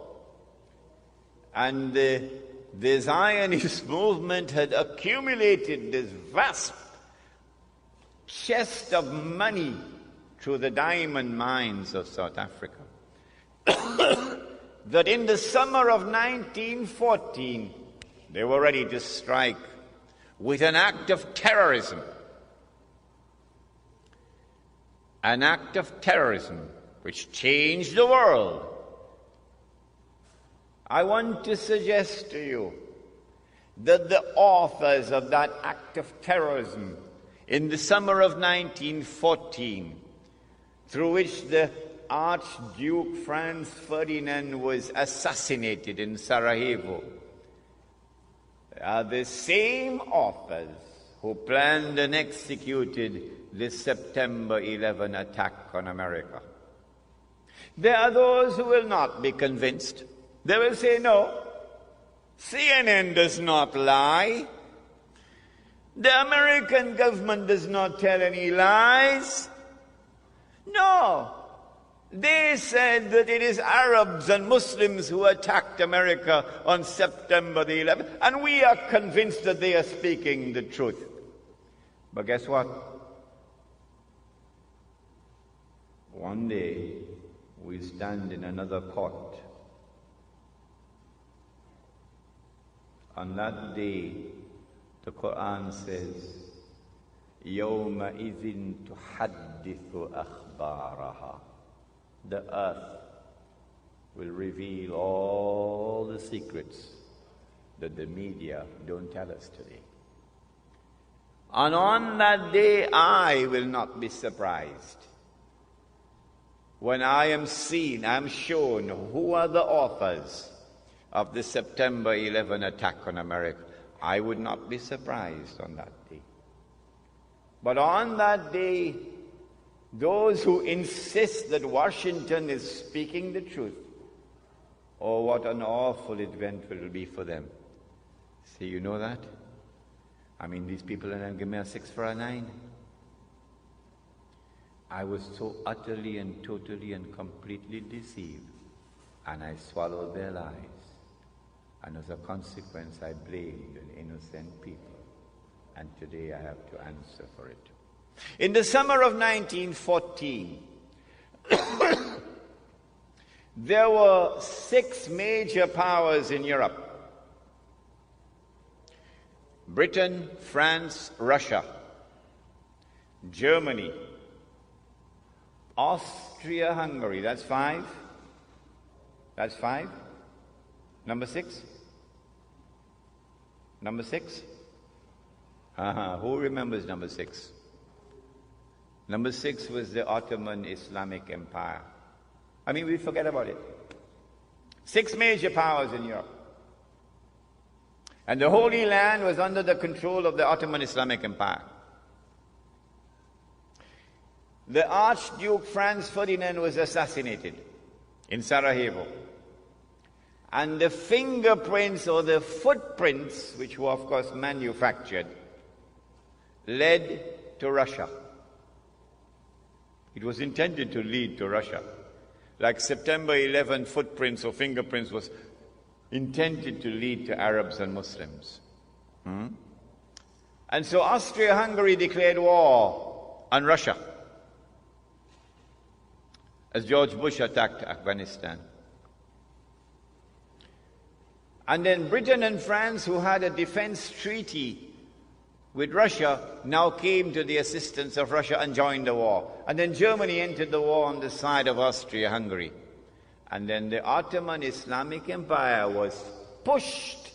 and the Zionist movement had accumulated this vast chest of money through the diamond mines of South Africa, that in the summer of 1914 they were ready to strike with an act of terrorism. An act of terrorism which changed the world. I want to suggest to you that the authors of that act of terrorism in the summer of 1914, through which the Archduke Franz Ferdinand was assassinated in Sarajevo, are the same authors who planned and executed the September 11 attack on America. There are those who will not be convinced. They will say, no, CNN does not lie. The American government does not tell any lies. No, they said that it is Arabs and Muslims who attacked America on September the 11th, and we are convinced that they are speaking the truth. But guess what? One day, we stand in another court. On that day, the Quran says, يَوْمَئِذٍ تُحَدِّثُ أَخْبَارَهَا. The earth will reveal all the secrets that the media don't tell us today. And on that day, I will not be surprised when I am shown who are the authors of the September 11 attack on America. I would not be surprised on that day. But on that day, those who insist that Washington is speaking the truth, oh, what an awful event it will be for them. See, you know that? I mean, these people are going to give me a 6 for a 9. I was so utterly and totally and completely deceived, and I swallowed their lies. And as a consequence, I blamed an innocent people. and today I have to answer for it. In the summer of 1914, there were 6 major powers in Europe: Britain, France, Russia, Germany, Austria-Hungary. That's 5. That's 5. Number 6? Number 6? Who remembers number 6? Number 6 was the Ottoman Islamic Empire. I mean, we forget about it. 6 major powers in Europe. And the Holy Land was under the control of the Ottoman Islamic Empire. The Archduke Franz Ferdinand was assassinated in Sarajevo. And the fingerprints or the footprints, which were of course manufactured, led to Russia. It was intended to lead to Russia. Like September 11 footprints or fingerprints was intended to lead to Arabs and Muslims. And so Austria-Hungary declared war on Russia as George Bush attacked Afghanistan. And then Britain and France, who had a defense treaty with Russia, now came to the assistance of Russia and joined the war. And then Germany entered the war on the side of Austria-Hungary. And then the Ottoman Islamic Empire was pushed,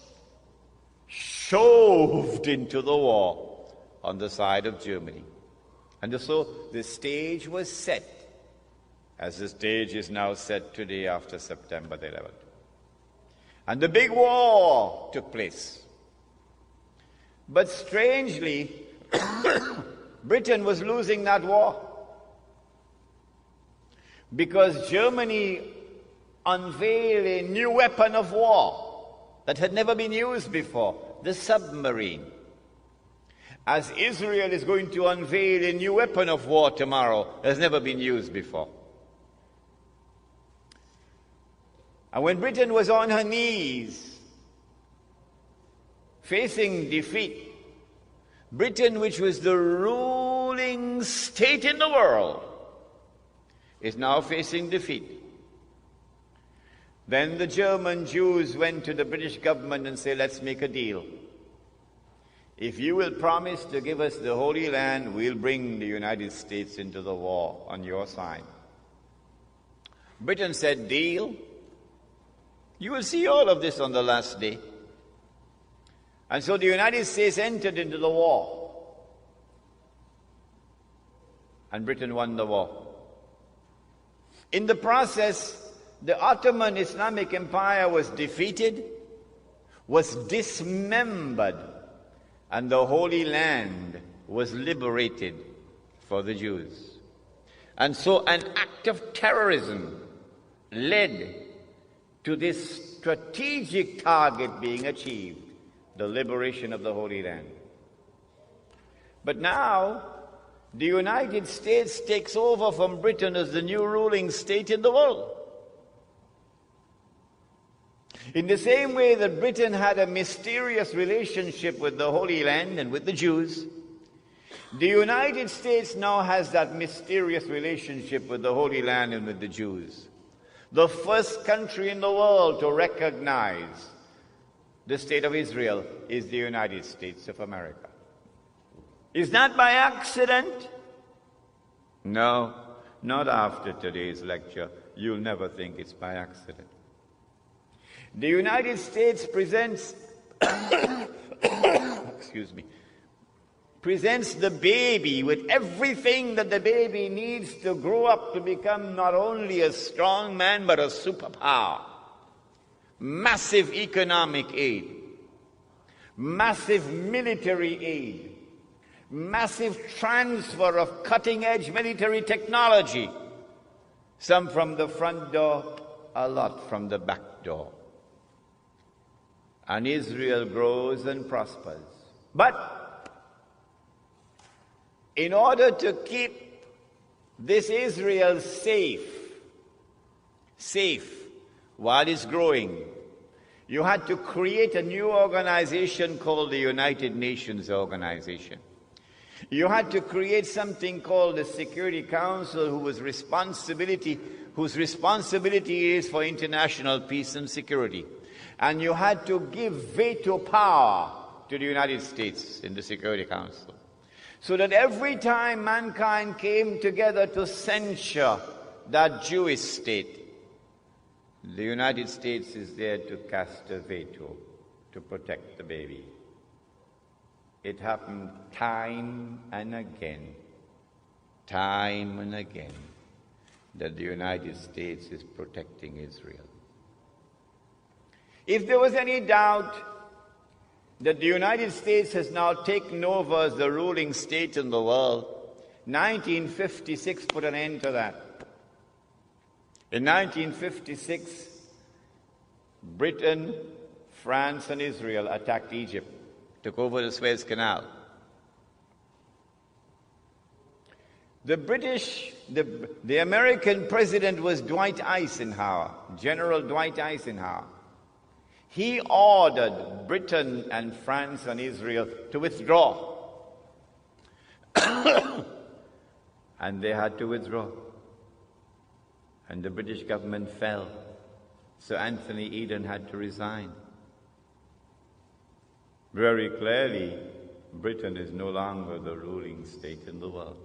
shoved into the war on the side of Germany. And so the stage was set, as the stage is now set today after September the 11th. And the big war took place. But strangely, Britain was losing that war because Germany unveiled a new weapon of war that had never been used before, the submarine. As Israel is going to unveil a new weapon of war tomorrow that has never been used before. And when Britain was on her knees, facing defeat, Britain, which was the ruling state in the world, is now facing defeat. Then the German Jews went to the British government and said, let's make a deal. If you will promise to give us the Holy Land, we'll bring the United States into the war on your side. Britain said, deal. You will see all of this on the last day. And so the United States entered into the war. And Britain won the war. In the process, the Ottoman Islamic Empire was defeated, was dismembered, and the Holy Land was liberated for the Jews. And so an act of terrorism led to this strategic target being achieved, the liberation of the Holy Land. But now, the United States takes over from Britain as the new ruling state in the world. In the same way that Britain had a mysterious relationship with the Holy Land and with the Jews, the United States now has that mysterious relationship with the Holy Land and with the Jews. The first country in the world to recognize the state of Israel is the United States of America. Is that by accident? No, not after today's lecture. You'll never think it's by accident. The United States presents presents the baby with everything that the baby needs to grow up to become not only a strong man but a superpower. Massive economic aid, massive military aid, massive transfer of cutting-edge military technology, some from the front door, a lot from the back door. And Israel grows and prospers. But in order to keep this Israel safe while it's growing, You had to create a new organization called the United Nations Organization. You had to create something called the Security Council, whose responsibility is for international peace and security. And you had to give veto power to the United States in the Security Council, so that every time mankind came together to censure that Jewish state, the United States is there to cast a veto to protect the baby. It happened time and again, that the United States is protecting Israel. If there was any doubt that the United States has now taken over as the ruling state in the world, 1956 put an end to that. In 1956, Britain, France, and Israel attacked Egypt, took over the Suez Canal. The American president was Dwight Eisenhower, General Dwight Eisenhower. He ordered Britain and France and Israel to withdraw. And they had to withdraw. And the British government fell. So Anthony Eden had to resign. Very clearly, Britain is no longer the ruling state in the world.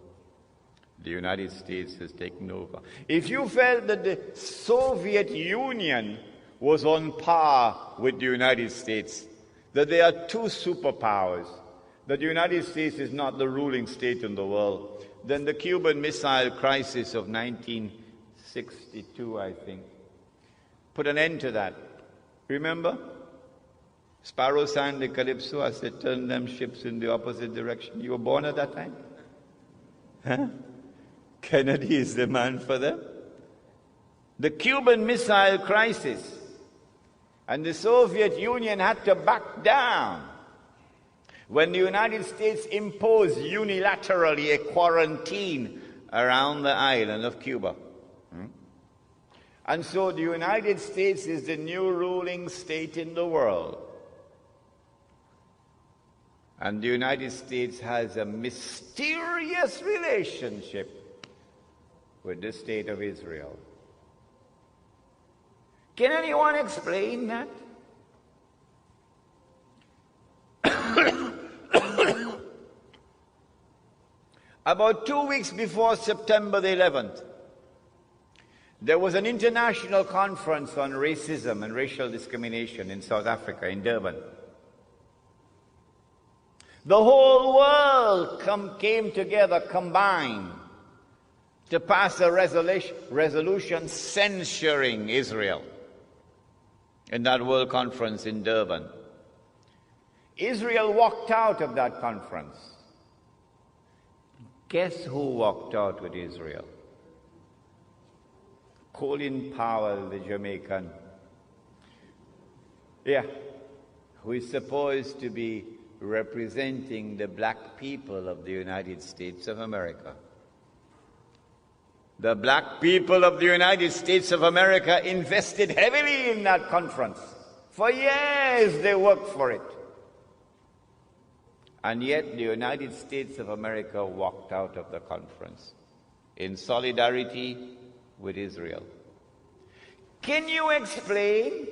The United States has taken over. If you felt that the Soviet Union was on par with the United States, that they are two superpowers, that the United States is not the ruling state in the world, then the Cuban Missile Crisis of 1962, I think, put an end to that. Remember? Sparrow sang the Calypso. I said, turn them ships in the opposite direction. You were born at that time? Huh? Kennedy is the man for them. The Cuban Missile Crisis. And the Soviet Union had to back down when the United States imposed unilaterally a quarantine around the island of Cuba. And so the United States is the new ruling state in the world. And the United States has a mysterious relationship with the state of Israel. Can anyone explain that? About 2 weeks before September the 11th, there was an international conference on racism and racial discrimination in South Africa, in Durban. The whole world came together, combined, to pass a resolution censuring Israel in that World Conference in Durban. Israel walked out of that conference. Guess who walked out with Israel? Colin Powell, the Jamaican. Yeah, who is supposed to be representing the black people of the United States of America. The black people of the United States of America invested heavily in that conference. For years they worked for it. And yet the United States of America walked out of the conference in solidarity with Israel. Can you explain?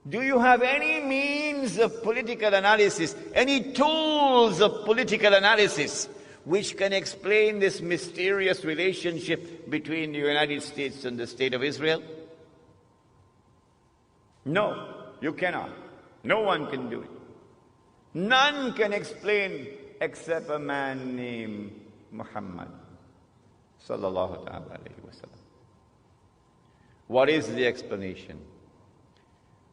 Do you have any means of political analysis, any tools of political analysis which can explain this mysterious relationship between the United States and the State of Israel? No, you cannot. No one can do it. None can explain except a man named Muhammad sallallahu alayhi wa sallam. What is the explanation?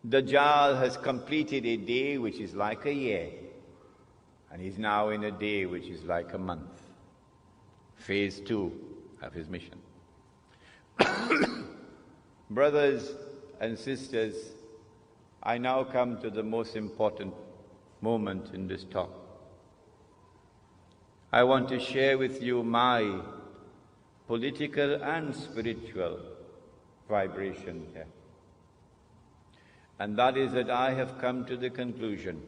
Dajjal has completed a day which is like a year, and he's now in a day which is like a month. Phase 2 of his mission. Brothers and sisters, I now come to the most important moment in this talk. I want to share with you my political and spiritual vibration here. And that is that I have come to the conclusion.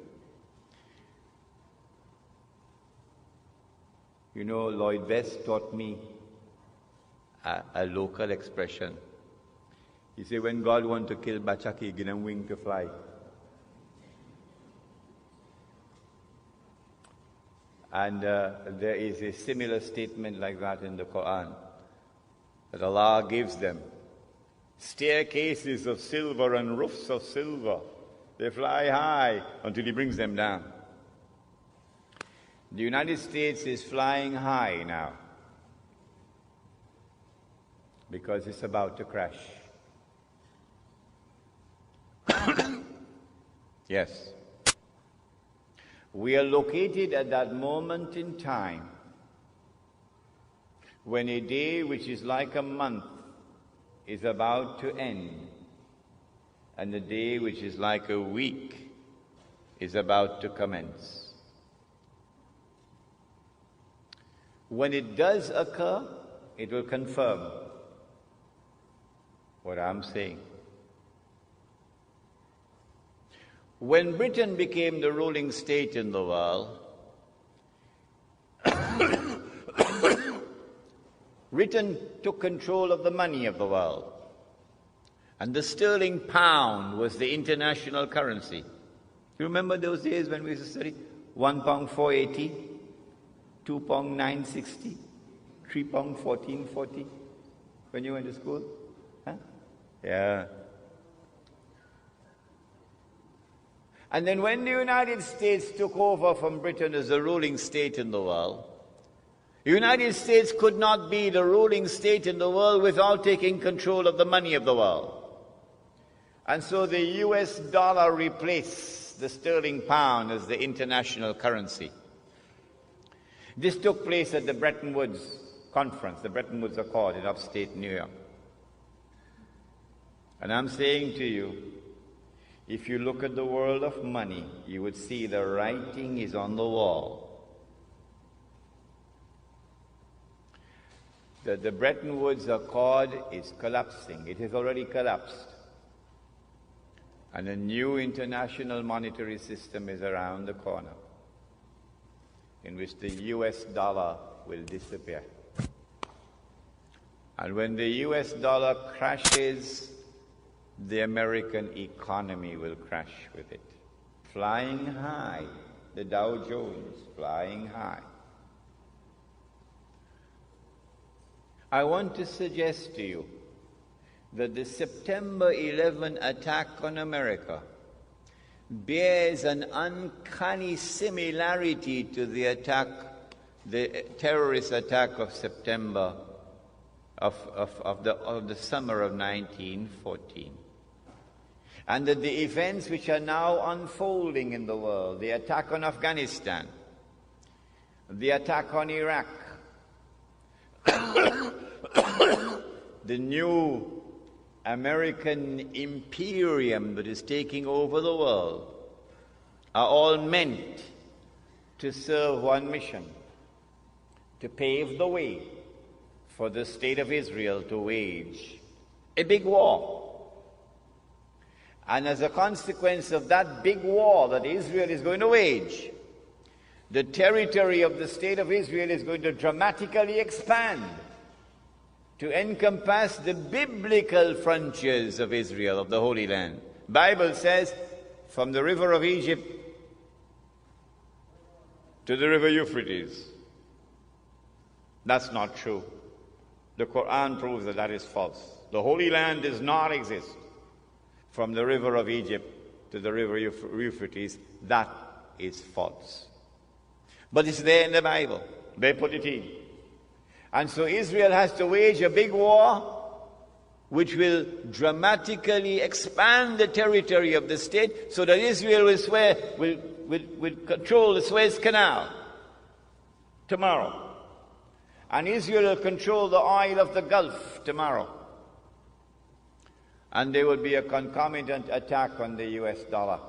You know, Lloyd West taught me a local expression. He said, when God wants to kill Bachaki, he give him wing to fly. And there is a similar statement like that in the Quran, that Allah gives them staircases of silver and roofs of silver. They fly high until He brings them down. The United States is flying high now because it's about to crash. Yes. We are located at that moment in time when a day which is like a month is about to end, and a day which is like a week is about to commence. When it does occur, it will confirm what I'm saying. When Britain became the ruling state in the world, Britain took control of the money of the world. And the sterling pound was the international currency. You remember those days when we used to study? £1 480, £2 960, £3 1440 when you went to school? Huh? Yeah. And then when the United States took over from Britain as the ruling state in the world, the United States could not be the ruling state in the world without taking control of the money of the world. And so the US dollar replaced the sterling pound as the international currency. This took place at the Bretton Woods Conference, the Bretton Woods Accord in upstate New York. And I'm saying to you, if you look at the world of money, you would see the writing is on the wall. The Bretton Woods Accord is collapsing. It has already collapsed. And a new international monetary system is around the corner, in which the US dollar will disappear. And when the US dollar crashes, the American economy will crash with it. Flying high, the Dow Jones flying high. I want to suggest to you that the September 11 attack on America bears an uncanny similarity to the terrorist attack of September of the summer of 1914. And that the events which are now unfolding in the world, the attack on Afghanistan, the attack on Iraq, the new American imperium that is taking over the world, are all meant to serve one mission: to pave the way for the state of Israel to wage a big war. And as a consequence of that big war that Israel is going to wage, the territory of the state of Israel is going to dramatically expand to encompass the biblical frontiers of Israel, of the Holy Land. Bible says, from the river of Egypt to the river Euphrates. That's not true. The Quran proves that that is false. The Holy Land does not exist. From the river of Egypt to the river Euphrates, that is false. But it's there in the Bible. They put it in. And so Israel has to wage a big war which will dramatically expand the territory of the state so that Israel will control the Suez Canal tomorrow. And Israel will control the oil of the Gulf tomorrow. And there will be a concomitant attack on the US dollar.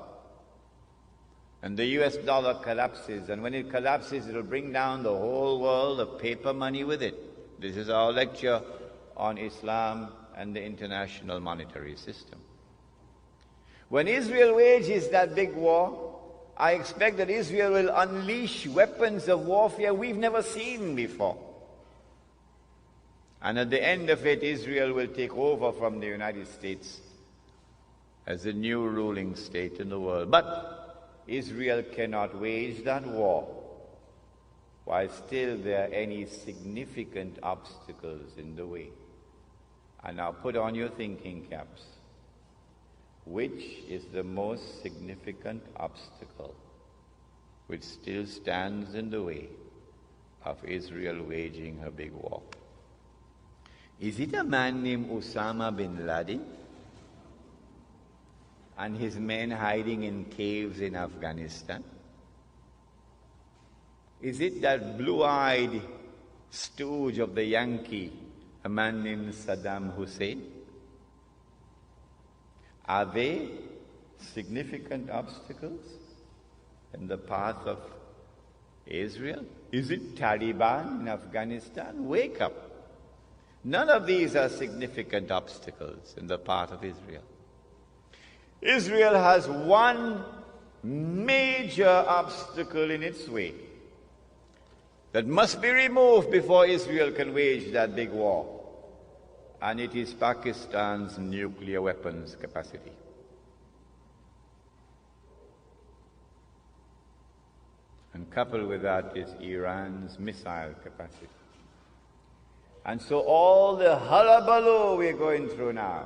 And the US dollar collapses, and when it collapses, it will bring down the whole world of paper money with it. This is our lecture on Islam and the international monetary system. When Israel wages that big war, I expect that Israel will unleash weapons of warfare we've never seen before. And at the end of it, Israel will take over from the United States as the new ruling state in the world. But Israel cannot wage that war while still there are any significant obstacles in the way. And now put on your thinking caps. Which is the most significant obstacle which still stands in the way of Israel waging her big war? Is it a man named Osama bin Laden and his men hiding in caves in Afghanistan? Is it that blue-eyed stooge of the Yankee, a man named Saddam Hussein? Are they significant obstacles in the path of Israel? Is it Taliban in Afghanistan? Wake up. None of these are significant obstacles in the path of Israel. Israel has one major obstacle in its way that must be removed before Israel can wage that big war. And it is Pakistan's nuclear weapons capacity. And coupled with that is Iran's missile capacity. And so all the hullabaloo we're going through now,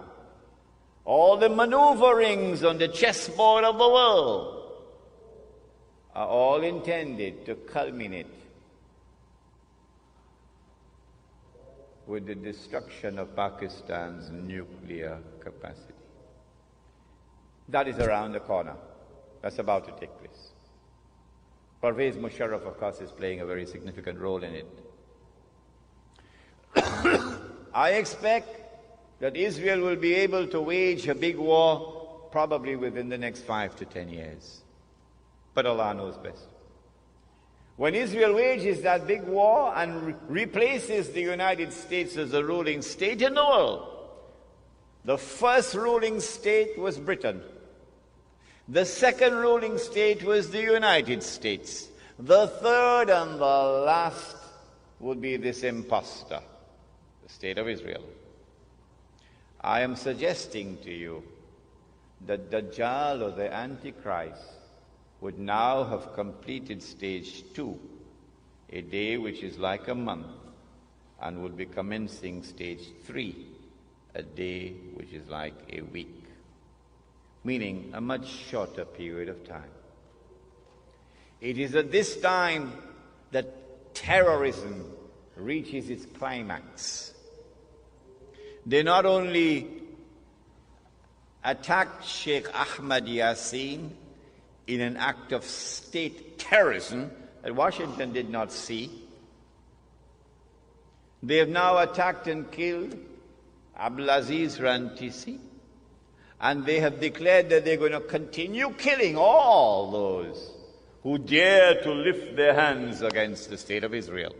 all the maneuverings on the chessboard of the world, are all intended to culminate with the destruction of Pakistan's nuclear capacity. That is around the corner. That's about to take place. Pervez Musharraf, of course, is playing a very significant role in it. I expect that Israel will be able to wage a big war probably within the next 5 to 10 years. But Allah knows best. When Israel wages that big war and replaces the United States as the ruling state in the world, the first ruling state was Britain. The second ruling state was the United States. The third and the last would be this imposter, the state of Israel. I am suggesting to you that Dajjal or the Antichrist would now have completed stage 2, a day which is like a month, and would be commencing stage 3, a day which is like a week, meaning a much shorter period of time. It is at this time that terrorism reaches its climax. They not only attacked Sheikh Ahmad Yassin in an act of state terrorism that Washington did not see. They have now attacked and killed Abdulaziz Rantisi, and they have declared that they're going to continue killing all those who dare to lift their hands against the state of Israel.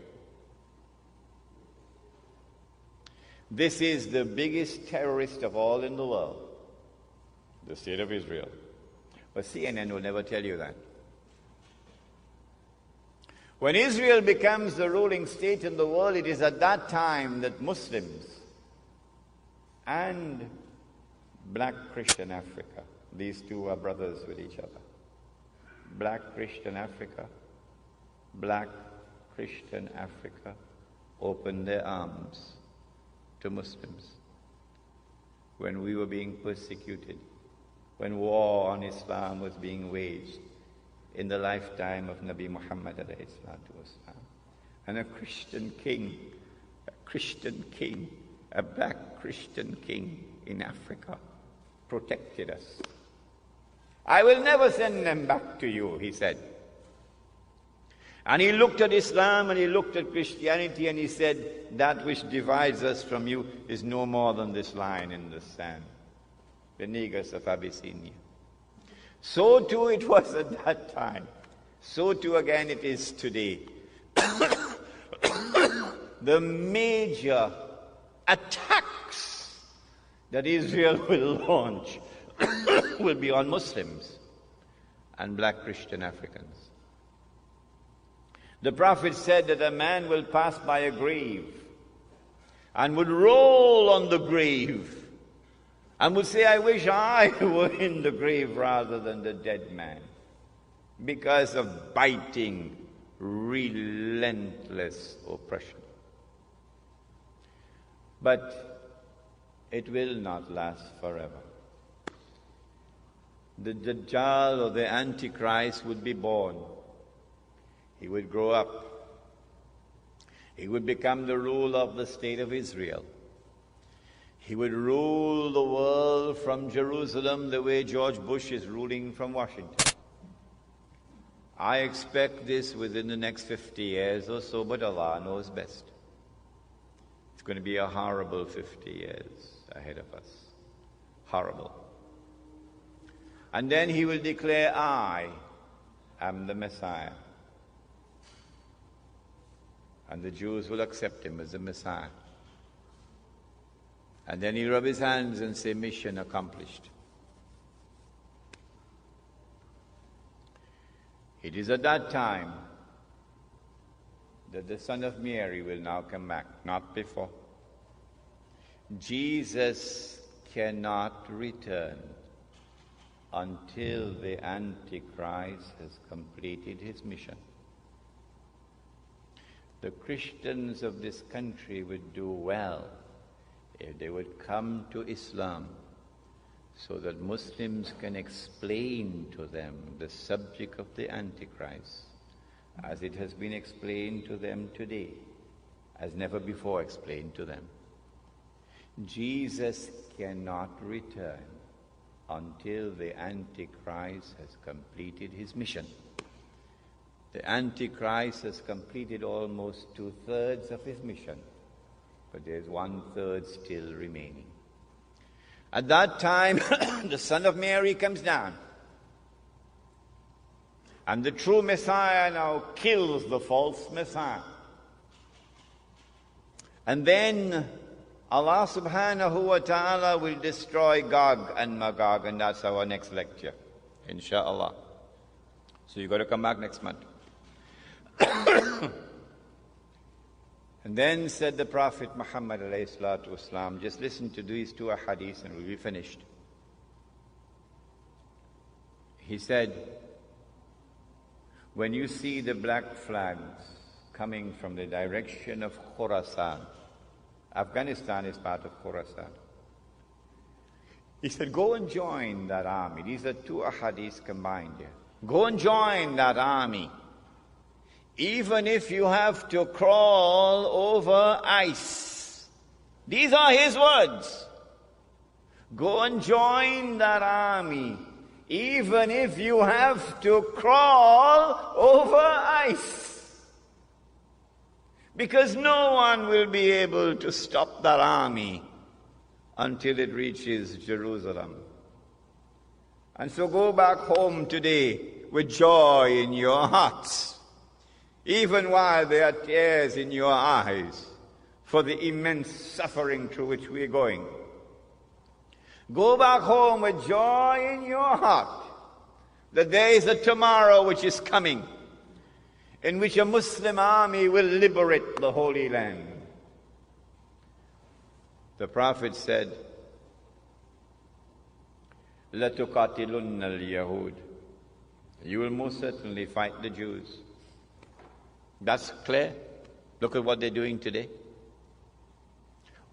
This is the biggest terrorist of all in the world, the state of Israel. But CNN will never tell you that. When Israel becomes the ruling state in the world, it is at that time that Muslims and Black Christian Africa, these two are brothers with each other. Black Christian Africa, Black Christian Africa opened their arms to Muslims when we were being persecuted, when war on Islam was being waged in the lifetime of Nabi Muhammad alayhi salatu wasalam. And a Christian king, a black Christian king in Africa protected us. I will never send them back to you, he said. And he looked at Islam and he looked at Christianity and he said, that which divides us from you is no more than this line in the sand, the Negus of Abyssinia. So too it was at that time. So too again it is today. The major attacks that Israel will launch will be on Muslims and black Christian Africans. The Prophet said that a man will pass by a grave and would roll on the grave and would say, I wish I were in the grave rather than the dead man, because of biting, relentless oppression. But it will not last forever. The Dajjal or the Antichrist would be born. He would grow up. He would become the ruler of the state of Israel. He would rule the world from Jerusalem the way George Bush is ruling from Washington. I expect this within the next 50 years or so, but Allah knows best. It's going to be a horrible 50 years ahead of us. Horrible. And then he will declare, I am the Messiah. And the Jews will accept him as the Messiah. And then he'll rub his hands and say, mission accomplished. It is at that time that the Son of Mary will now come back, not before. Jesus cannot return until the Antichrist has completed his mission. The Christians of this country would do well if they would come to Islam so that Muslims can explain to them the subject of the Antichrist as it has been explained to them today, as never before explained to them. Jesus cannot return until the Antichrist has completed his mission. The Antichrist has completed almost 2/3 of his mission, but there's 1/3 still remaining. At that time, the Son of Mary comes down, and the true Messiah now kills the false Messiah. And then Allah subhanahu wa ta'ala will destroy Gog and Magog, and that's our next lecture, inshallah. So you've got to come back next month. And then said the Prophet Muhammad alayhi salatu wasalam, just listen to these two ahadith and we'll be finished. He said, when you see the black flags coming from the direction of Khorasan, Afghanistan is part of Khorasan. He said, go and join that army. These are two ahadith combined here. Go and join that army. Even if you have to crawl over ice. These are his words. Go and join that army. Even if you have to crawl over ice. Because no one will be able to stop that army until it reaches Jerusalem. And so go back home today with joy in your hearts, even while there are tears in your eyes for the immense suffering through which we are going. Go back home with joy in your heart that there is a tomorrow which is coming, in which a Muslim army will liberate the Holy Land. The Prophet said, لَتُقَاتِلُنَّ الْيَهُودِ, you will most certainly fight the Jews. That's clear. Look at what they're doing today.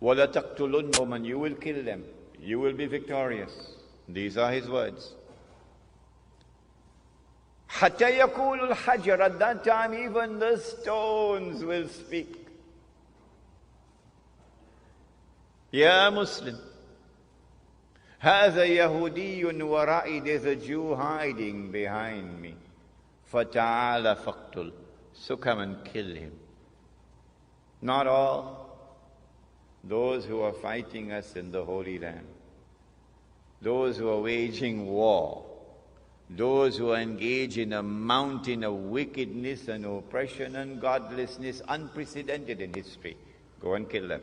وَلَتَقْتُلُنَّهُمْ, and you will kill them. You will be victorious. These are his words. حَتَّى يَقُولُ الْحَجَرُ, at that time even the stones will speak. Ya Muslim, هَذَا يَهُودِيٌّ وَرَائِي, there's a Jew hiding behind me. فَتَعَالَ فَقْتُلْ, so come and kill him. Not all. Those who are fighting us in the Holy Land, those who are waging war, those who are engaged in a mountain of wickedness and oppression and godlessness unprecedented in history, go and kill them.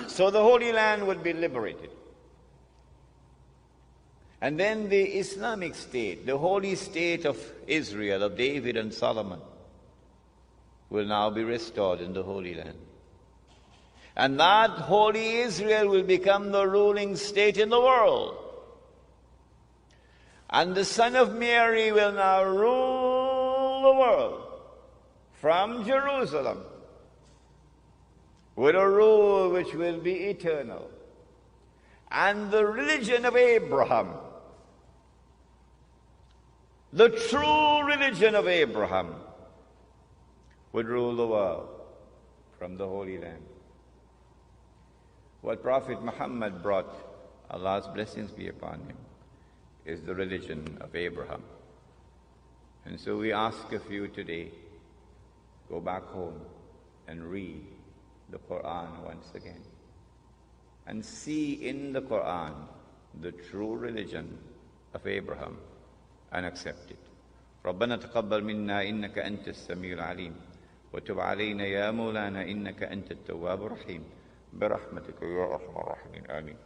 So the Holy Land would be liberated. And then the Islamic state, the holy state of Israel, of David and Solomon, will now be restored in the Holy Land. And that holy Israel will become the ruling state in the world. And the Son of Mary will now rule the world from Jerusalem with a rule which will be eternal. And the religion of Abraham, the true religion of Abraham, would rule the world from the Holy Land. What Prophet Muhammad brought, Allah's blessings be upon him, is the religion of Abraham. And so we ask of you today, go back home and read the Quran once again. And see in the Quran the true religion of Abraham and accept it. ربنا تقبل منا إنك أنت السميع العليم وتب علينا يا مولانا إنك أنت التواب الرحيم برحمتك يا أرحم الراحمين آمين.